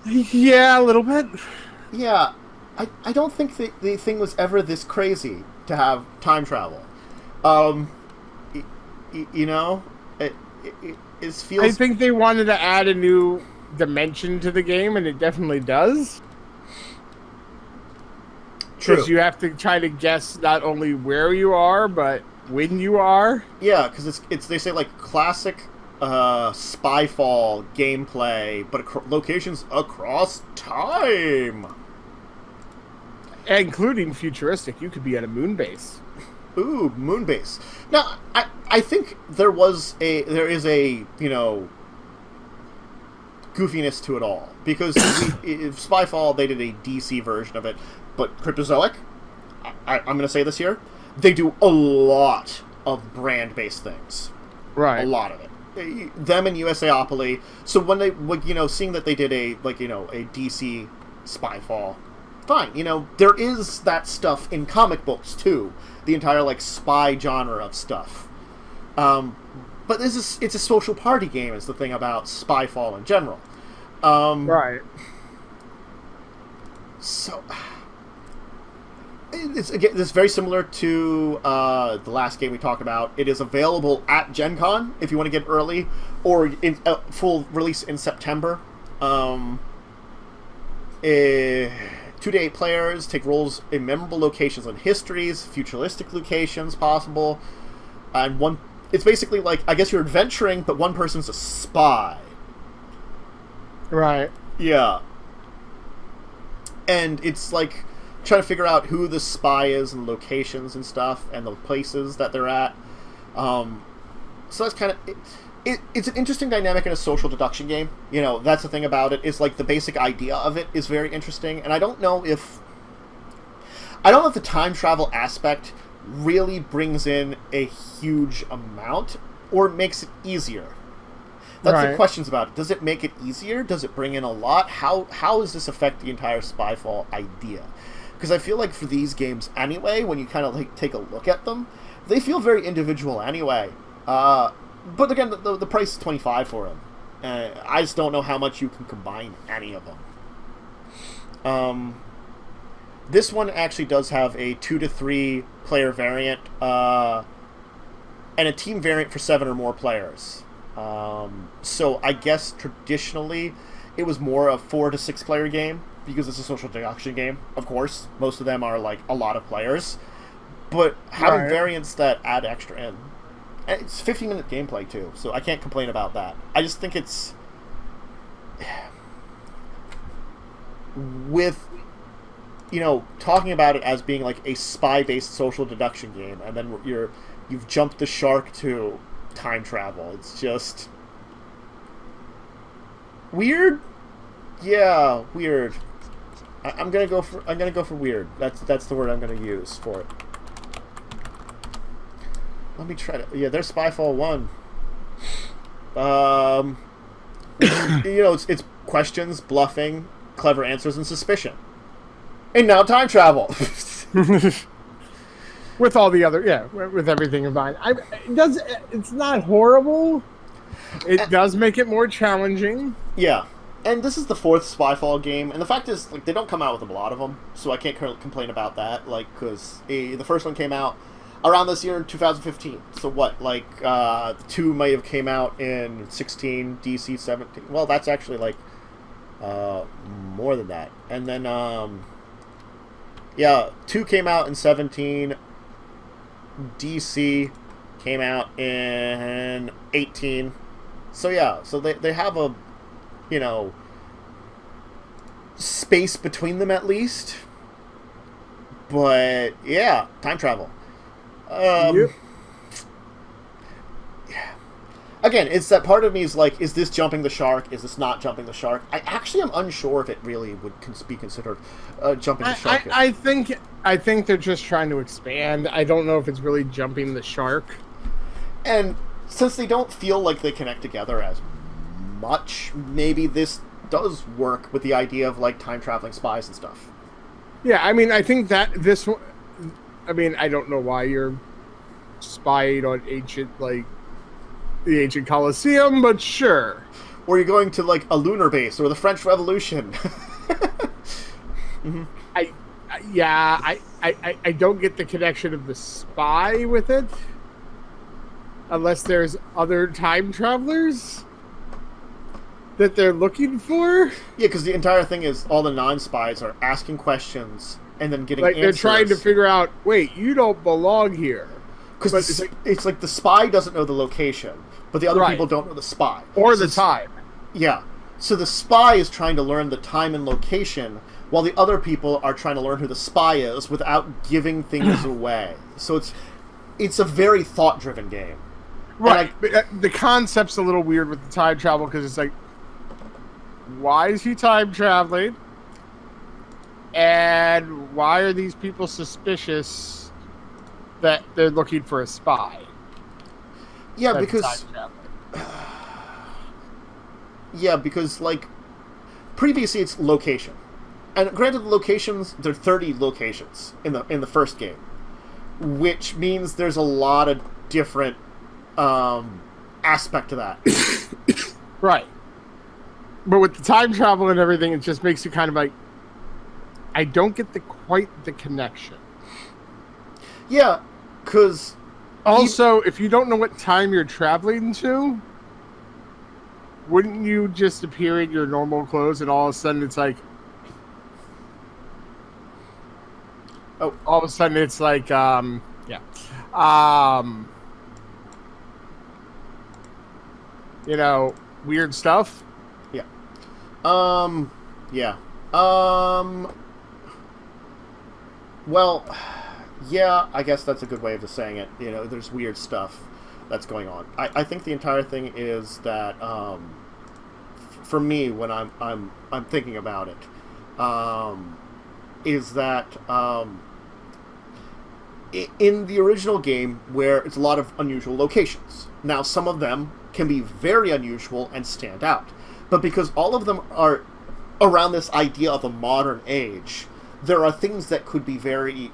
Yeah, a little bit. Yeah, I don't think the thing was ever this crazy to have time travel. It feels... I think they wanted to add a new dimension to the game, and it definitely does. True. Because you have to try to guess not only where you are, but when you are. Yeah, because it's they say classic Spyfall gameplay, but locations across time. Including futuristic. You could be at a moon base. Ooh, moon base. Now, I think there is a goofiness to it all. Because Spyfall, they did a DC version of it. But Cryptozoic, I'm going to say this here, they do a lot of brand-based things. Right. A lot of it. them and USAopoly. So when they, seeing that they did a DC Spyfall, fine. There is that stuff in comic books too. The entire spy genre of stuff. But it's a social party game. Is the thing about Spyfall in general. Right. So it's very similar to the last game we talked about. It is available at Gen Con if you want to get early, or in full release in September. 2 to 8 players take roles in memorable locations and histories, futuristic locations possible, and it's basically I guess you're adventuring, but one person's a spy. Right. Yeah. And it's trying to figure out who the spy is and locations and stuff and the places that they're at. So that's kind of... It's an interesting dynamic in a social deduction game. That's the thing about it, is the basic idea of it is very interesting. And I don't know if the time travel aspect really brings in a huge amount or makes it easier. That's the questions about it. Does it make it easier? Does it bring in a lot? How does this affect the entire Spyfall idea? Because I feel for these games anyway, when you kind of take a look at them, they feel very individual anyway. But again, the price is $25 for them. I just don't know how much you can combine any of them. This one actually does have a 2 to 3 player variant and a team variant for 7 or more players. So I guess traditionally it was more a 4 to 6 player game because it's a social deduction game. Of course, most of them are a lot of players, but having variants that add extra in. And it's 15-minute gameplay too, so I can't complain about that. I just think it's with talking about it as being a spy-based social deduction game, and then you've jumped the shark to time travel. It's just weird. Yeah, weird. I'm gonna go for weird. That's the word I'm gonna use for it. Let me try to. Yeah, there's Spyfall 1. It's questions, bluffing, clever answers, and suspicion. And now time travel. With all the other, with everything combined. It's not horrible. It does make it more challenging. Yeah. And this is the 4th Spyfall game, and the fact is, they don't come out with a lot of them, so I can't complain about that, because the first one came out around this year in 2015. So what, 2 may have came out in 16, DC 17. Well, that's actually, more than that. And then, 2 came out in 17, DC came out in 18. So they have a space between them at least. But time travel. Yep. Again, it's that part of me is is this jumping the shark? Is this not jumping the shark? I actually am unsure if it really would be considered jumping the shark. I think they're just trying to expand. I don't know if it's really jumping the shark. And since they don't feel like they connect together as much, maybe this does work with the idea of time traveling spies and stuff. Yeah, I mean, I think that this one. I mean, I don't know why you're spied on the ancient Colosseum, but sure. Or you're going to a lunar base or the French Revolution. Mm-hmm. I don't get the connection of the spy with it, unless there's other time travelers that they're looking for. Yeah, because the entire thing is all the non-spies are asking questions and then getting answers. They're trying to figure out, wait, you don't belong here. Because it's the spy doesn't know the location, but the other people don't know the spy. Or the time. Yeah. So the spy is trying to learn the time and location, while the other people are trying to learn who the spy is without giving things away. So it's a very thought-driven game. Right. The concept's a little weird with the time travel, because it's why is he time traveling? And why are these people suspicious that they're looking for a spy? Yeah, because Yeah, because, like, previously it's location. And granted, the locations, there are 30 locations in the first game, which means there's a lot of different aspect to that. Right. But with the time travel and everything, it just makes you kind of like, I don't get quite the connection. Yeah, because... Also, if you don't know what time you're traveling to, wouldn't you just appear in your normal clothes and all of a sudden it's like... Oh. All of a sudden it's like, you know, weird stuff? Yeah. Yeah. Well, yeah, I guess that's a good way of just saying it. You know, there's weird stuff that's going on. I think the entire thing is that, for me, when I'm thinking about it, is that, in the original game, where it's a lot of unusual locations. Now, some of them can be very unusual and stand out. But because all of them are around this idea of a modern age, there are things that could be very,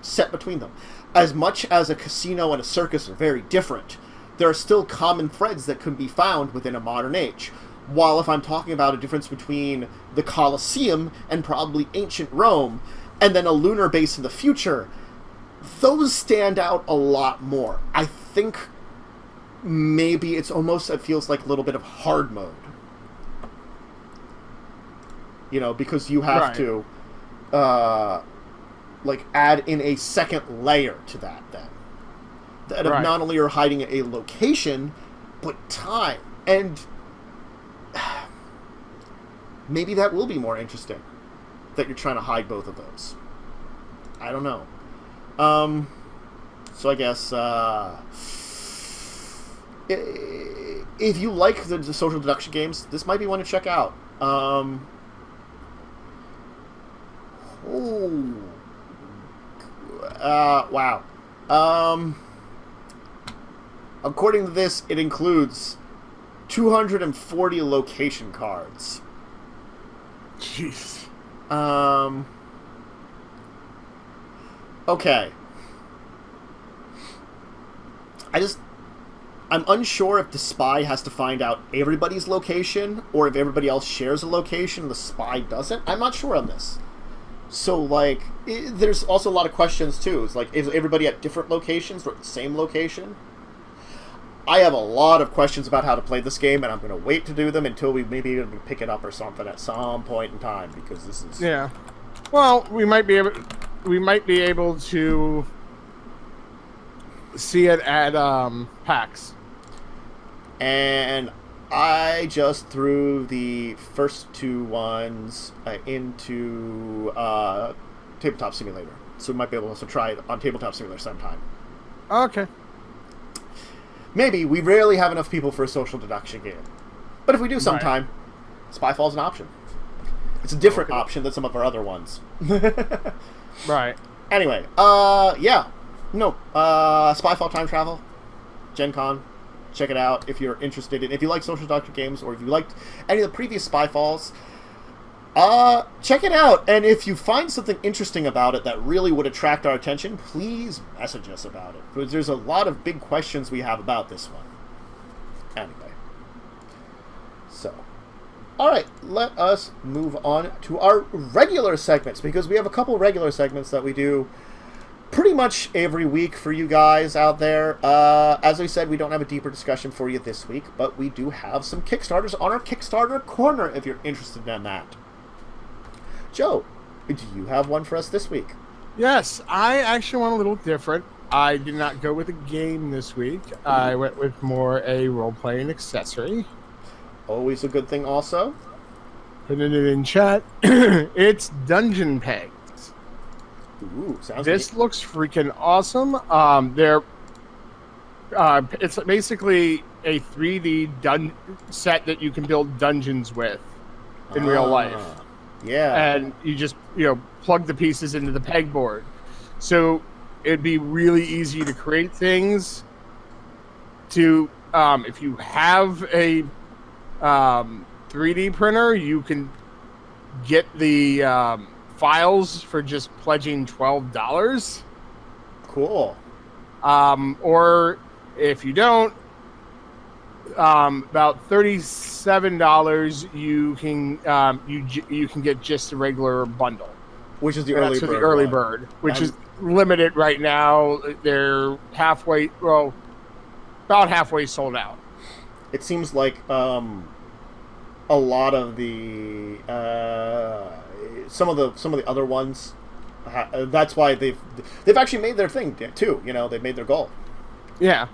set between them. As much as a casino and a circus are very different, there are still common threads that can be found within a modern age. While if I'm talking about a difference between the Colosseum and probably ancient Rome, and then a lunar base in the future, those stand out a lot more. I think maybe it feels like a little bit of hard mode. Because you have to add in a second layer to that then. That of not only are hiding a location, but time. And maybe that will be more interesting. That you're trying to hide both of those. I don't know. So I guess, if you like the social deduction games, this might be one to check out. Wow. According to this, it includes 240 location cards. Jeez. Okay. I'm unsure if the spy has to find out everybody's location, or if everybody else shares a location and the spy doesn't. I'm not sure on this. So, there's also a lot of questions, too. It's like, is everybody at different locations or at the same location? I have a lot of questions about how to play this game, and I'm going to wait to do them until we maybe pick it up or something at some point in time, because this is... Yeah. Well, we might be able to see it at PAX. And I just threw the first two ones into Tabletop Simulator. So we might be able to also try it on Tabletop Simulator sometime. Okay. Maybe. We rarely have enough people for a social deduction game. But if we do sometime, Spyfall's an option. It's a different option than some of our other ones. Right. Anyway, Spyfall Time Travel, Gen Con. Check it out if you're interested in... If you like social deduction games, or if you liked any of the previous Spyfalls, check it out. And if you find something interesting about it that really would attract our attention, please message us about it. Because there's a lot of big questions we have about this one. Anyway. So. Alright, let us move on to our regular segments, because we have a couple regular segments that we do pretty much every week for you guys out there. As I said, we don't have a deeper discussion for you this week, but we do have some Kickstarters on our Kickstarter Korner if you're interested in that. Joe, do you have one for us this week? Yes, I actually went a little different. I did not go with a game this week. I went with more a role-playing accessory. Always a good thing also. Putting it in chat. It's Dungeon Pegs. Ooh, sounds This neat. looks freaking awesome. It's basically a 3D set that you can build dungeons with in real life. Yeah. And you just, plug the pieces into the pegboard. So it'd be really easy to create things to, if you have a 3D printer, you can get the files for just pledging $12. Cool. Or if you don't, about $37 you can get just a regular bundle, which is the early bird. The early bird, which is limited right now. They're about halfway sold out. It seems like a lot of the some of the other ones. That's why they've actually made their thing too. You know, they've made their goal. Yeah.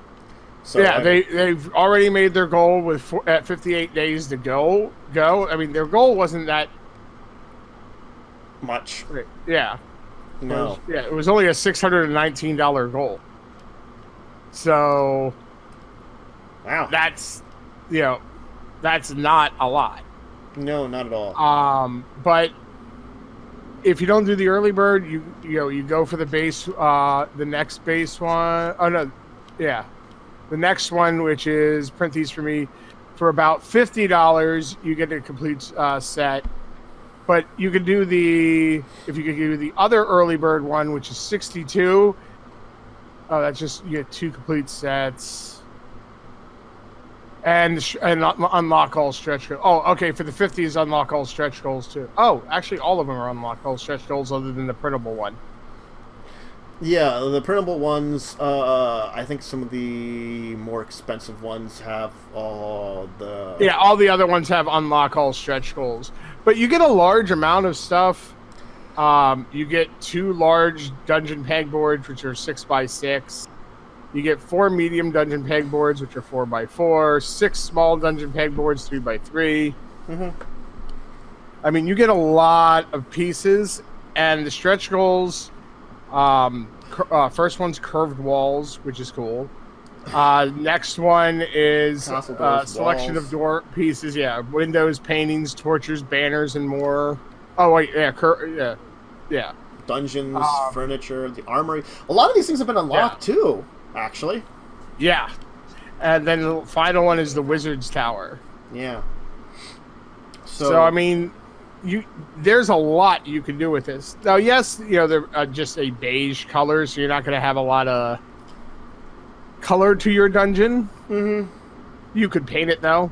So yeah, they've already made their goal at 58 days to go. I mean, their goal wasn't that much. Yeah. No. It was only a $619 goal. So. Wow. That's not a lot. No, not at all. But if you don't do the early bird, you go for the base, the next base one. Oh no, yeah, the next one, which is print these for me, for about $50, you get a complete set. But you can do the other early bird one, which is $62. Oh, that's just you get 2 complete sets. And unlock all stretch goals. Oh, okay. For the 50s, unlock all stretch goals too. Oh, actually, all of them are unlock all stretch goals other than the printable one. Yeah, the printable ones. I think some of the more expensive ones have all the. Yeah, all the other ones have unlock all stretch goals, but you get a large amount of stuff. You get 2 large dungeon pegboards, which are 6x6. You get 4 medium dungeon pegboards, which are 4x4, 6 small dungeon pegboards, 3x3. Mm-hmm. I mean, you get a lot of pieces, and the stretch goals. First one's curved walls, which is cool. Next one is selection of door pieces. Yeah, windows, paintings, torches, banners, and more. Oh wait, yeah. Dungeons, furniture, the armory. A lot of these things have been unlocked too. Actually, yeah, and then the final one is the Wizard's Tower. Yeah. So I mean, there's a lot you can do with this. Now, yes, they're just a beige color, so you're not going to have a lot of color to your dungeon. Mm-hmm. You could paint it though.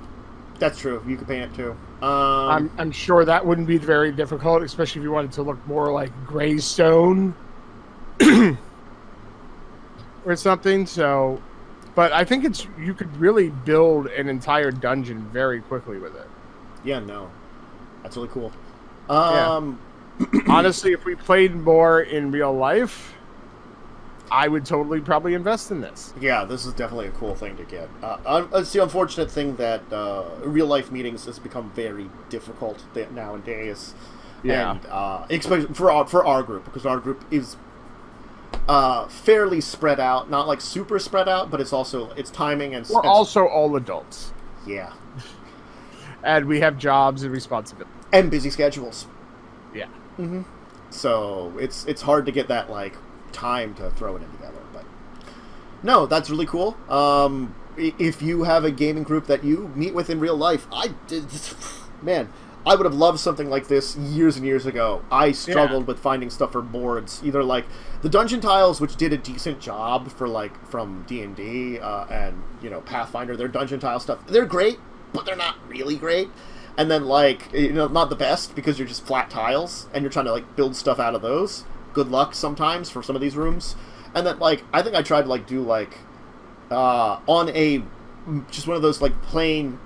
That's true. You could paint it too. I'm sure that wouldn't be very difficult, especially if you wanted to look more like gray stone. Or something, so, but I think you could really build an entire dungeon very quickly with it. Yeah, no, that's really cool. Honestly, if we played more in real life, I would totally probably invest in this. Yeah, this is definitely a cool thing to get. It's the unfortunate thing that real life meetings has become very difficult nowadays. Yeah, and especially for our group, because our group is fairly spread out, not like super spread out, but it's timing and. We're also all adults. Yeah, and we have jobs and responsibilities and busy schedules. Yeah. Mm-hmm. So it's hard to get that like time to throw it in together, but no, that's really cool. If you have a gaming group that you meet with in real life, I would have loved something like this years and years ago. I struggled with finding stuff for boards, either like the dungeon tiles, which did a decent job for like from D&D and Pathfinder. Their dungeon tile stuff, they're great, but they're not really great. And then like not the best because you're just flat tiles and you're trying to like build stuff out of those. Good luck sometimes for some of these rooms. And then like I think I tried to like do like on just one of those like plain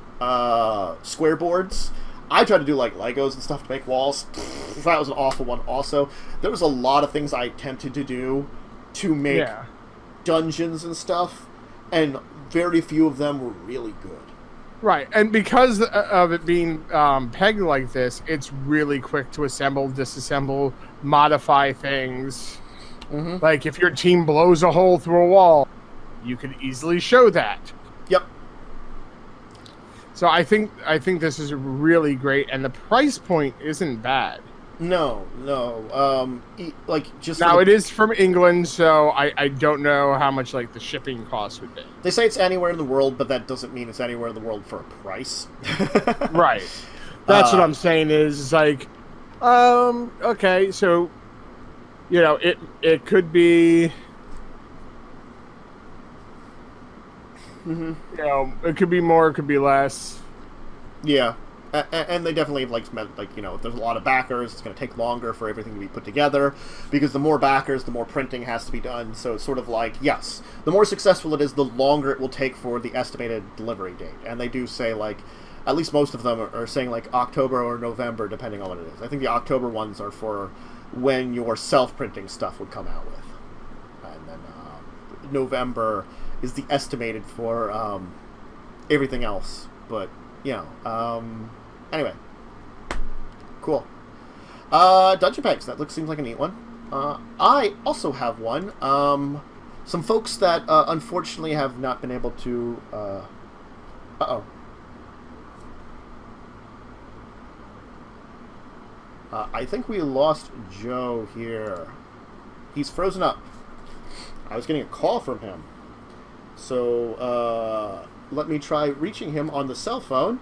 square boards. I tried to do like Legos and stuff to make walls. That was an awful one also. There was a lot of things I attempted to do to make dungeons and stuff, and very few of them were really good. Right, and because of it being pegged like this, it's really quick to assemble, disassemble, modify things. Mm-hmm. Like if your team blows a hole through a wall, you can easily show that. Yep. So I think this is really great, and the price point isn't bad. No. Like just Now it is from England, so I don't know how much like the shipping cost would be. They say it's anywhere in the world, but that doesn't mean it's anywhere in the world for a price. Right. That's what I'm saying is like, okay, so, you know, it could be, mm-hmm. you know, it could be more, it could be less. Yeah. And they definitely meant like, you know, if there's a lot of backers, it's going to take longer for everything to be put together, because the more backers, the more printing has to be done. So it's sort of like, yes, the more successful it is, the longer it will take for the estimated delivery date. And they do say, like, at least most of them are saying like October or November, depending on what it is. I think the October ones are for when your self-printing stuff would come out with. And then November is the estimated for everything else. But, you know, anyway. Cool. Dungeon Pegs. That seems like a neat one. I also have one. Some folks that unfortunately have not been able to... Uh-oh. I think we lost Joe here. He's frozen up. I was getting a call from him. So, let me try reaching him on the cell phone.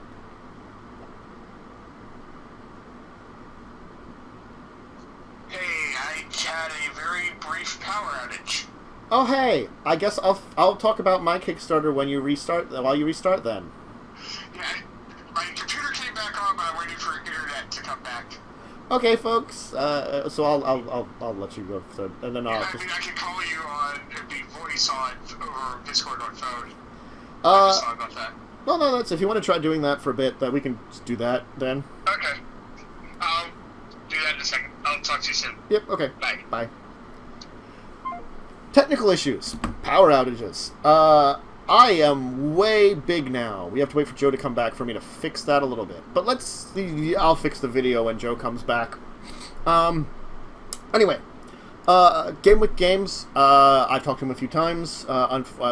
Hey, I had a very brief power outage. Oh, hey. I guess I'll talk about my Kickstarter when you restart. While you restart, then. Yeah, my computer came back on, but I'm waiting for internet to come back. Okay, folks. So I'll let you go. So, and then I'll I mean, I can call you on the voice on over Discord on phone. Sorry about that. No, that's if you want to try doing that for a bit, that we can just do that then. Okay. I'll do that in a second. I'll talk to you soon. Yep. Okay. Bye. Technical issues. Power outages. I am way big now. We have to wait for Joe to come back for me to fix that a little bit. But I'll fix the video when Joe comes back. Anyway. Game with Games. I've talked to them a few times.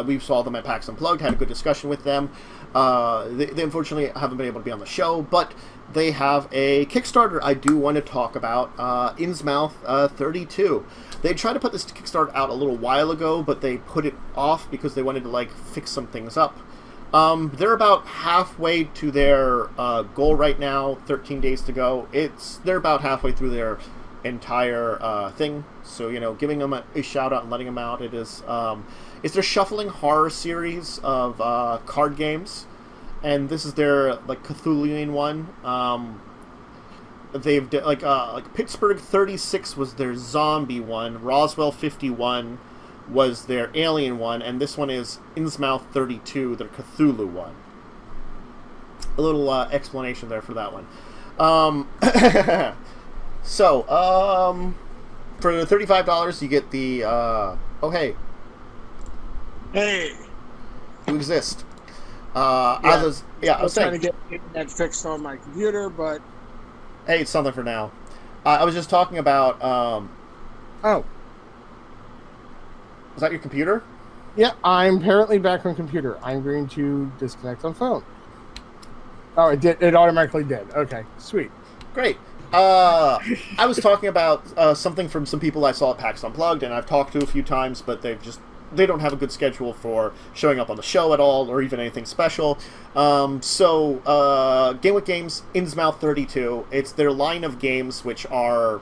We saw them at PAX Unplugged, had a good discussion with them. They unfortunately haven't been able to be on the show, but they have a Kickstarter I do want to talk about, Innsmouth 32. They tried to put this Kickstarter out a little while ago, but they put it off because they wanted to, like, fix some things up. They're about halfway to their goal right now, 13 days to go. They're about halfway through their entire thing, so, you know, giving them a shout out and letting them out. It's their Shuffling Horror series of card games, and this is their, like, Cthulhuian one. They've like Pittsburgh 36 was their zombie one, Roswell 51 was their alien one, and this one is Innsmouth 32, their Cthulhu one. A little explanation there for that one. So, for $35, you get the, oh, hey. Hey. You exist. I was saying, trying to get internet fixed on my computer, but... Hey, it's something for now. I was just talking about, Oh. Was that your computer? Yeah, I'm apparently back on computer. I'm going to disconnect on phone. Oh, it did. It automatically did. Okay, sweet. Great. I was talking about something from some people I saw at PAX Unplugged, and I've talked to a few times, but they don't have a good schedule for showing up on the show at all, or even anything special. So, Game with Games, Innsmouth 32. It's their line of games, which are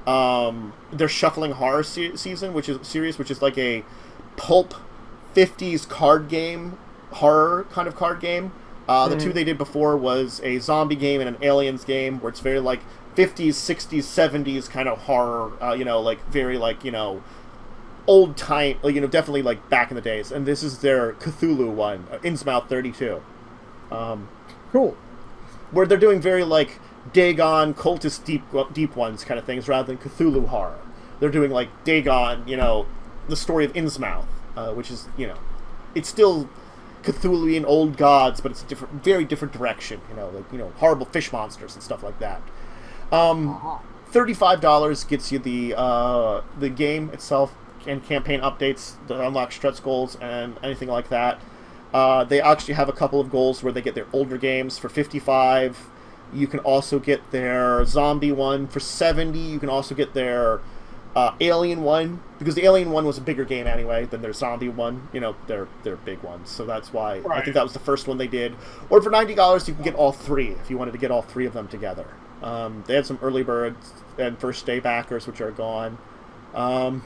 their Shuffling Horror season, which is like a pulp 50s card game, horror kind of card game. The two they did before was a zombie game and an aliens game, where it's very like 50s, 60s, 70s kind of horror, like very like, old time, definitely like back in the days. And this is their Cthulhu one, Innsmouth 32. Cool. Where they're doing very like Dagon, cultist deep ones kind of things, rather than Cthulhu horror. They're doing like Dagon, the story of Innsmouth, which is, it's still Cthulhuian old gods, but it's a very different direction, horrible fish monsters and stuff like that. $35 gets you the game itself and campaign updates, the unlock stretch goals, and anything like that. They actually have a couple of goals where they get their older games for $55. You can also get their zombie one for $70. You can also get their alien one, because the alien one was a bigger game anyway than their zombie one. You know, they're big ones, so that's why I think that was the first one they did. Or for $90, you can get all three if you wanted to get all three of them together. They had some early birds and first day backers, which are gone. And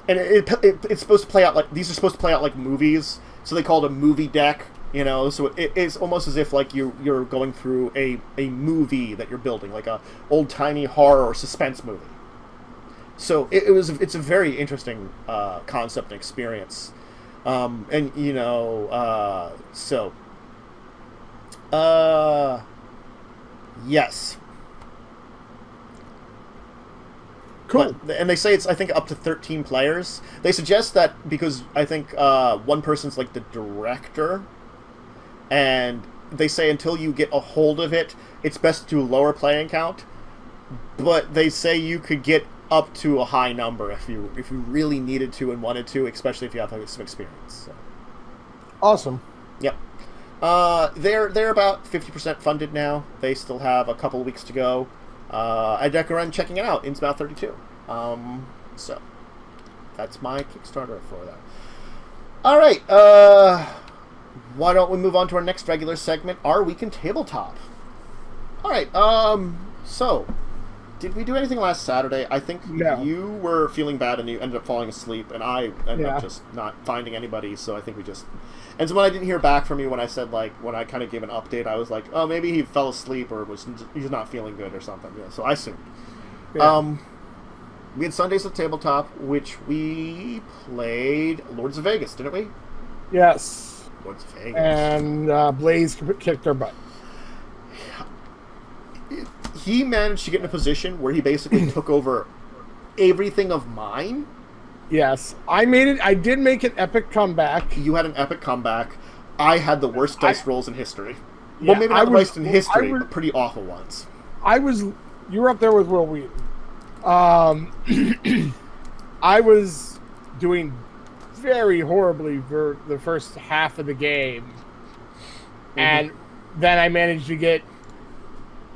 it's supposed to play out like, these are supposed to play out like movies, so they call it a movie deck. You know, so it's almost as if like you're going through a movie that you're building, like a old timey horror or suspense movie. So it's a very interesting concept and experience, and you know, yes, cool. And they say it's, I think, up to 13 players. They suggest that because I think one person's like the director, and they say until you get a hold of it, it's best to do a lower playing count. But they say you could get up to a high number if you really needed to and wanted to, especially if you have like, some experience. So. Awesome. Yep. They're about 50% funded now. They still have a couple of weeks to go. I'd recommend checking it out. It's about 32. So that's my Kickstarter for that. All right. Why don't we move on to our next regular segment, Our Week in Tabletop? All right. So. Did we do anything last Saturday? I think you were feeling bad and you ended up falling asleep, and I ended up just not finding anybody, so I think we just... And so when I didn't hear back from you when I said, like, when I kind of gave an update, I was like, oh, maybe he fell asleep or he's not feeling good or something. Yeah, so I assumed. Yeah. We had Sundays at Tabletop, which we played Lords of Vegas, didn't we? Yes. Lords of Vegas. And Blaze kicked our butt. He managed to get in a position where he basically took over everything of mine. Yes. I did make an epic comeback. You had an epic comeback. I had the worst dice rolls in history. Yeah, well, maybe not the worst in history, but pretty awful ones. You were up there with Will Wheaton. I was doing very horribly for the first half of the game. Mm-hmm. And then I managed to get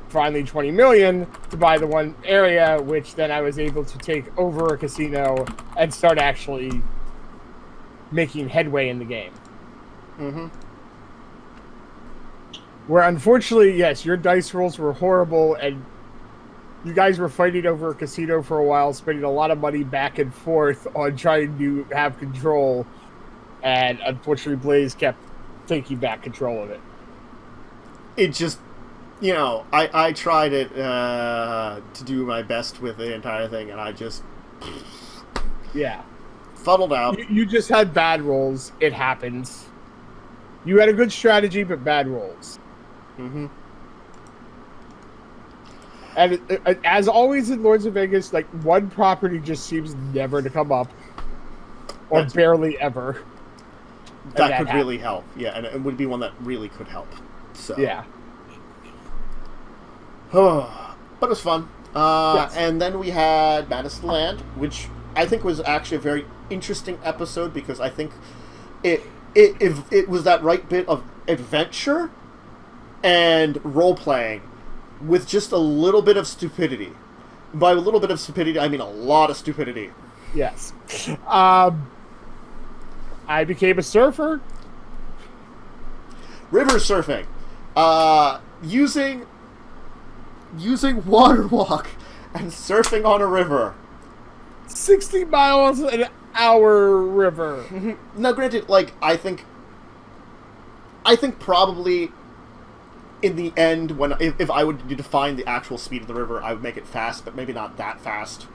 finally 20 million to buy the one area, which then I was able to take over a casino and start actually making headway in the game. Mm-hmm. Where unfortunately, yes, your dice rolls were horrible, and you guys were fighting over a casino for a while, spending a lot of money back and forth on trying to have control, and unfortunately Blaze kept taking back control of it. It just... You know, I tried it to do my best with the entire thing, and I just... Yeah. Fuddled out. You just had bad rolls. It happens. You had a good strategy, but bad rolls. Mm-hmm. And as always in Lords of Vegas, like, one property just seems never to come up. Or barely ever. That could really help. Yeah, and it would be one that really could help. So. Yeah. But it was fun. Yes. And then we had Madness of the Land, which I think was actually a very interesting episode because I think it was that right bit of adventure and role-playing with just a little bit of stupidity. By a little bit of stupidity, I mean a lot of stupidity. Yes. I became a surfer. River surfing. Using water walk and surfing on a river. 60 miles an hour river. Now, granted, like, I think probably in the end, if I would define the actual speed of the river, I would make it fast, but maybe not that fast.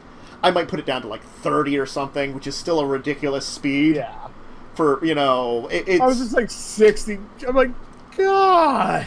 I might put it down to like 30 or something, which is still a ridiculous speed. Yeah. For, you know, it's... I was just like 60. I'm like, God.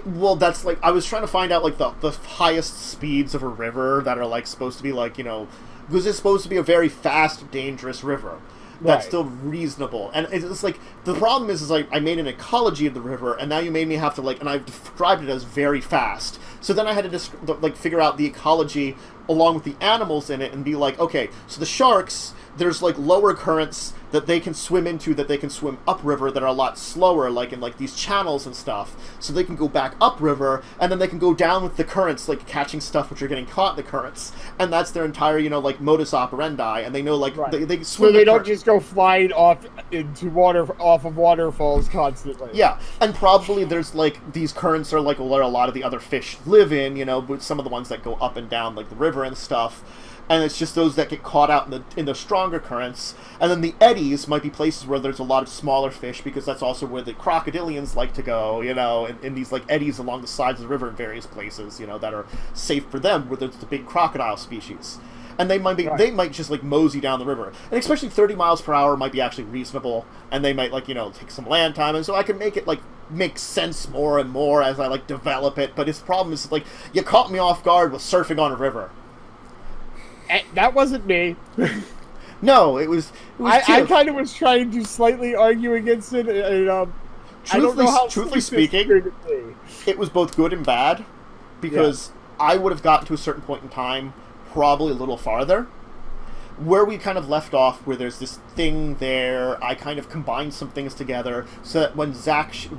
Well, that's like, I was trying to find out like the highest speeds of a river that are like supposed to be like, you know, because it's supposed to be a very fast, dangerous river. That's still reasonable. And it's like, the problem is like, I made an ecology of the river, and now you made me have to like, and I've described it as very fast. So then I had to like figure out the ecology along with the animals in it and be like, okay, so the sharks, there's like lower currents, that they can swim into, that they can swim upriver, that are a lot slower, like in like these channels and stuff. So they can go back upriver, and then they can go down with the currents, like catching stuff which are getting caught in the currents. And that's their entire, like modus operandi. And they know, like, right. they swim. So they don't just go flying off of waterfalls constantly. Yeah, and probably there's like these currents are like where a lot of the other fish live in, with some of the ones that go up and down like the river and stuff. And it's just those that get caught out in the stronger currents. And then the eddies might be places where there's a lot of smaller fish, because that's also where the crocodilians like to go, in these like eddies along the sides of the river in various places, that are safe for them, where there's the big crocodile species. And they might just like mosey down the river. And especially 30 miles per hour might be actually reasonable, and they might take some land time, and so I can make it like make sense more and more as I like develop it. But his problem is like, you caught me off guard with surfing on a river. That wasn't me. No, it was I kind of was trying to slightly argue against it. And, truthfully speaking, it was both good and bad, because I would have gotten to a certain point in time probably a little farther. Where we kind of left off, where there's this thing there, I kind of combined some things together so that when Zach, so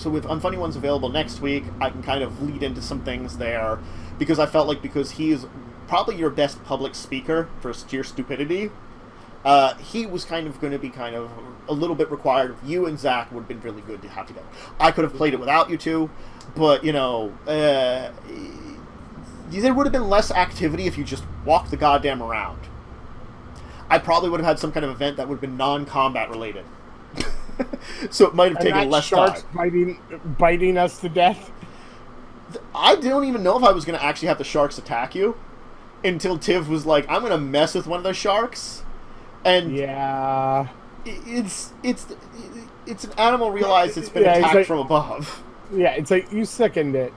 with Unfunny Ones available next week, I can kind of lead into some things there, because I felt like because he is probably your best public speaker for sheer stupidity, he was kind of going to be kind of a little bit required. You and Zach would have been really good to have together. I could have played it without you two, but, there would have been less activity if you just walked the goddamn around. I probably would have had some kind of event that would have been non-combat related. So it might have taken less time. Biting us to death? I don't even know if I was going to actually have the sharks attack you until Tiv was like, I'm going to mess with one of the sharks. And yeah, it's an animal realized it's been attacked from above. Yeah, it's like, you second it.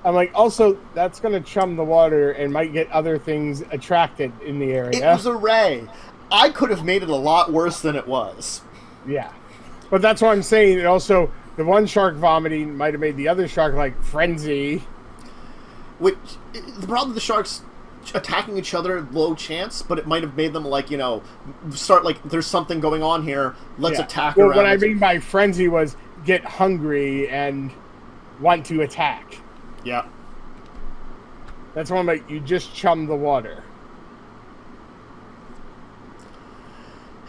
I'm like, also, that's going to chum the water and might get other things attracted in the area. It was a ray. I could have made it a lot worse than it was. Yeah. But that's what I'm saying. And also, the one shark vomiting might have made the other shark, like, frenzy. Which, the problem with the sharks attacking each other, low chance, but it might have made them, like, start, like, there's something going on here, let's attack around. What I mean by frenzy was get hungry and want to attack. Yeah. That's one, like, you just chum the water.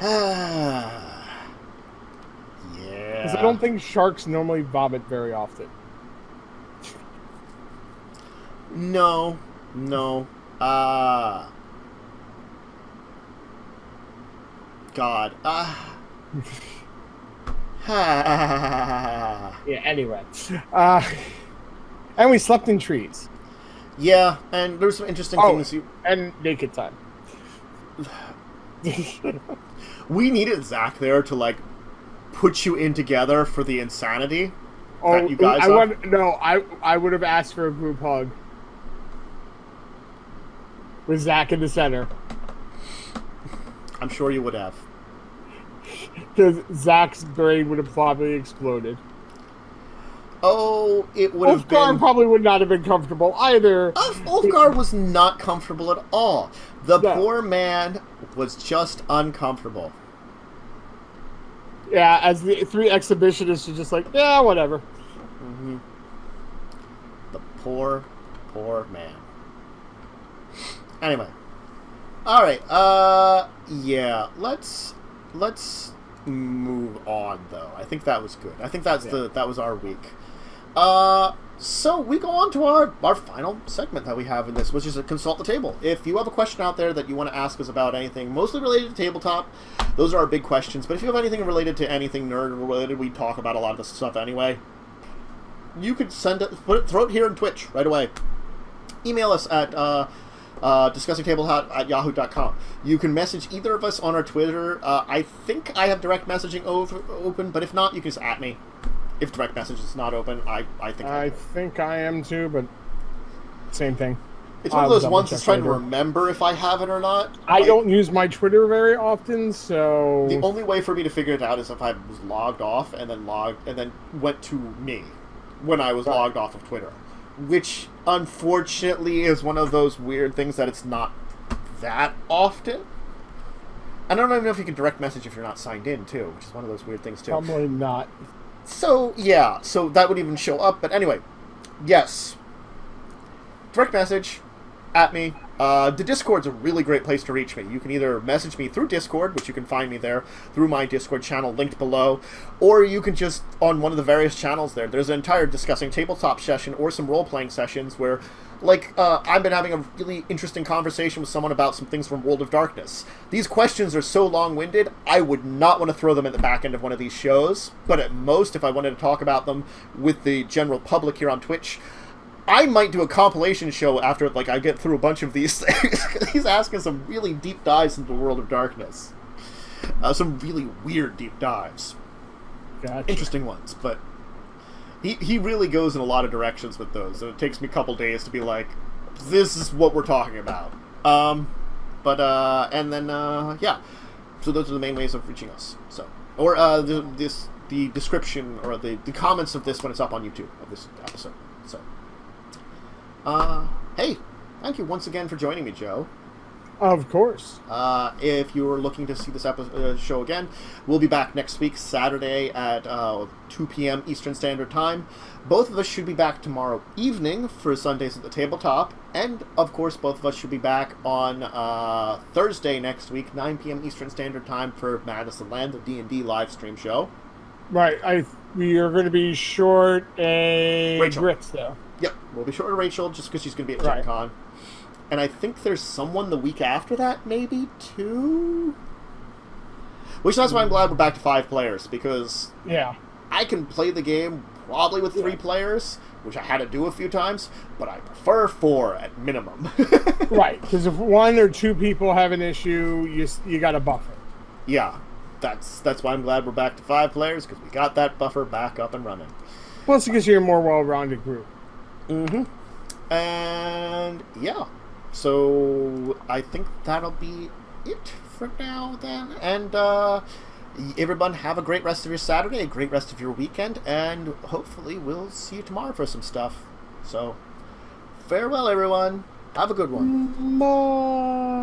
Yeah. Because I don't think sharks normally vomit very often. No. God. Yeah, anyway. And we slept in trees. Yeah, and there's some interesting things. And naked time. We needed Zach there to, like, put you in together for the insanity that you guys I would have asked for a group hug. With Zach in the center. I'm sure you would have. Because Zach's brain would have probably exploded. Oh, it would have been... Ulfgar probably would not have been comfortable either. Ulfgar was not comfortable at all. The poor man was just uncomfortable. Yeah, as the three exhibitionists are just like, yeah, whatever. Mm-hmm. The poor man. Anyway. Alright, yeah, let's move on, though. I think that was good. I think that was our week. So we go on to our final segment that we have in this, which is a Consult the Table. If you have a question out there that you want to ask us about anything mostly related to tabletop, those are our big questions. But if you have anything related to anything nerd-related, we talk about a lot of this stuff anyway. You could send it, throw it here in Twitch right away. Email us at discussingtabletop@yahoo.com. You can message either of us on our Twitter. I think I have direct messaging open, but if not, you can just at me. If direct message is not open, I think I am too, but same thing. It's one of those ones that's trying to remember if I have it or not. I don't use my Twitter very often, so the only way for me to figure it out is if I was logged off and then went to me when I was logged off of Twitter, which unfortunately is one of those weird things that it's not that often. I don't even know if you can direct message if you're not signed in, too, which is one of those weird things, too. Probably not. So, yeah. So that would even show up. But anyway, yes. Direct message at me. The Discord's a really great place to reach me. You can either message me through Discord, which you can find me there, through my Discord channel linked below, or you can just, on one of the various channels there's an entire Discussing Tabletop session or some role-playing sessions where, like, I've been having a really interesting conversation with someone about some things from World of Darkness. These questions are so long-winded, I would not want to throw them at the back end of one of these shows, but at most, if I wanted to talk about them with the general public here on Twitch, I might do a compilation show after, like, I get through a bunch of these things. He's asking some really deep dives into the World of Darkness. Some really weird deep dives. Gotcha. Interesting ones, but he really goes in a lot of directions with those, and it takes me a couple days to be like, this is what we're talking about. Yeah. So those are the main ways of reaching us. So, or the description or the comments of this when it's up on YouTube of this episode. So. Hey, thank you once again for joining me, Joe. Of course. If you're looking to see this show again, we'll be back next week, Saturday at 2 p.m. Eastern Standard Time. Both of us should be back tomorrow evening for Sundays at the Tabletop, and, of course, both of us should be back on Thursday next week, 9 p.m. Eastern Standard Time for Madison Land, the D&D live stream show. Right. We are going to be short a Rachel. Grits, though. Yep, we'll be short of Rachel just because she's going to be at Gen Con. And I think there's someone the week after that, maybe, too? Which that's why I'm glad we're back to 5 players, because I can play the game probably with 3 players, which I had to do a few times, but I prefer 4 at minimum. Right, because if 1 or 2 people have an issue, you got a buffer. Yeah, that's why I'm glad we're back to 5 players, because we got that buffer back up and running. Plus, it gives you a more well-rounded group. Mm-hmm. And, yeah. So, I think that'll be it for now, then. And, everyone have a great rest of your Saturday, a great rest of your weekend, and hopefully we'll see you tomorrow for some stuff. So, farewell, everyone. Have a good one. Bye.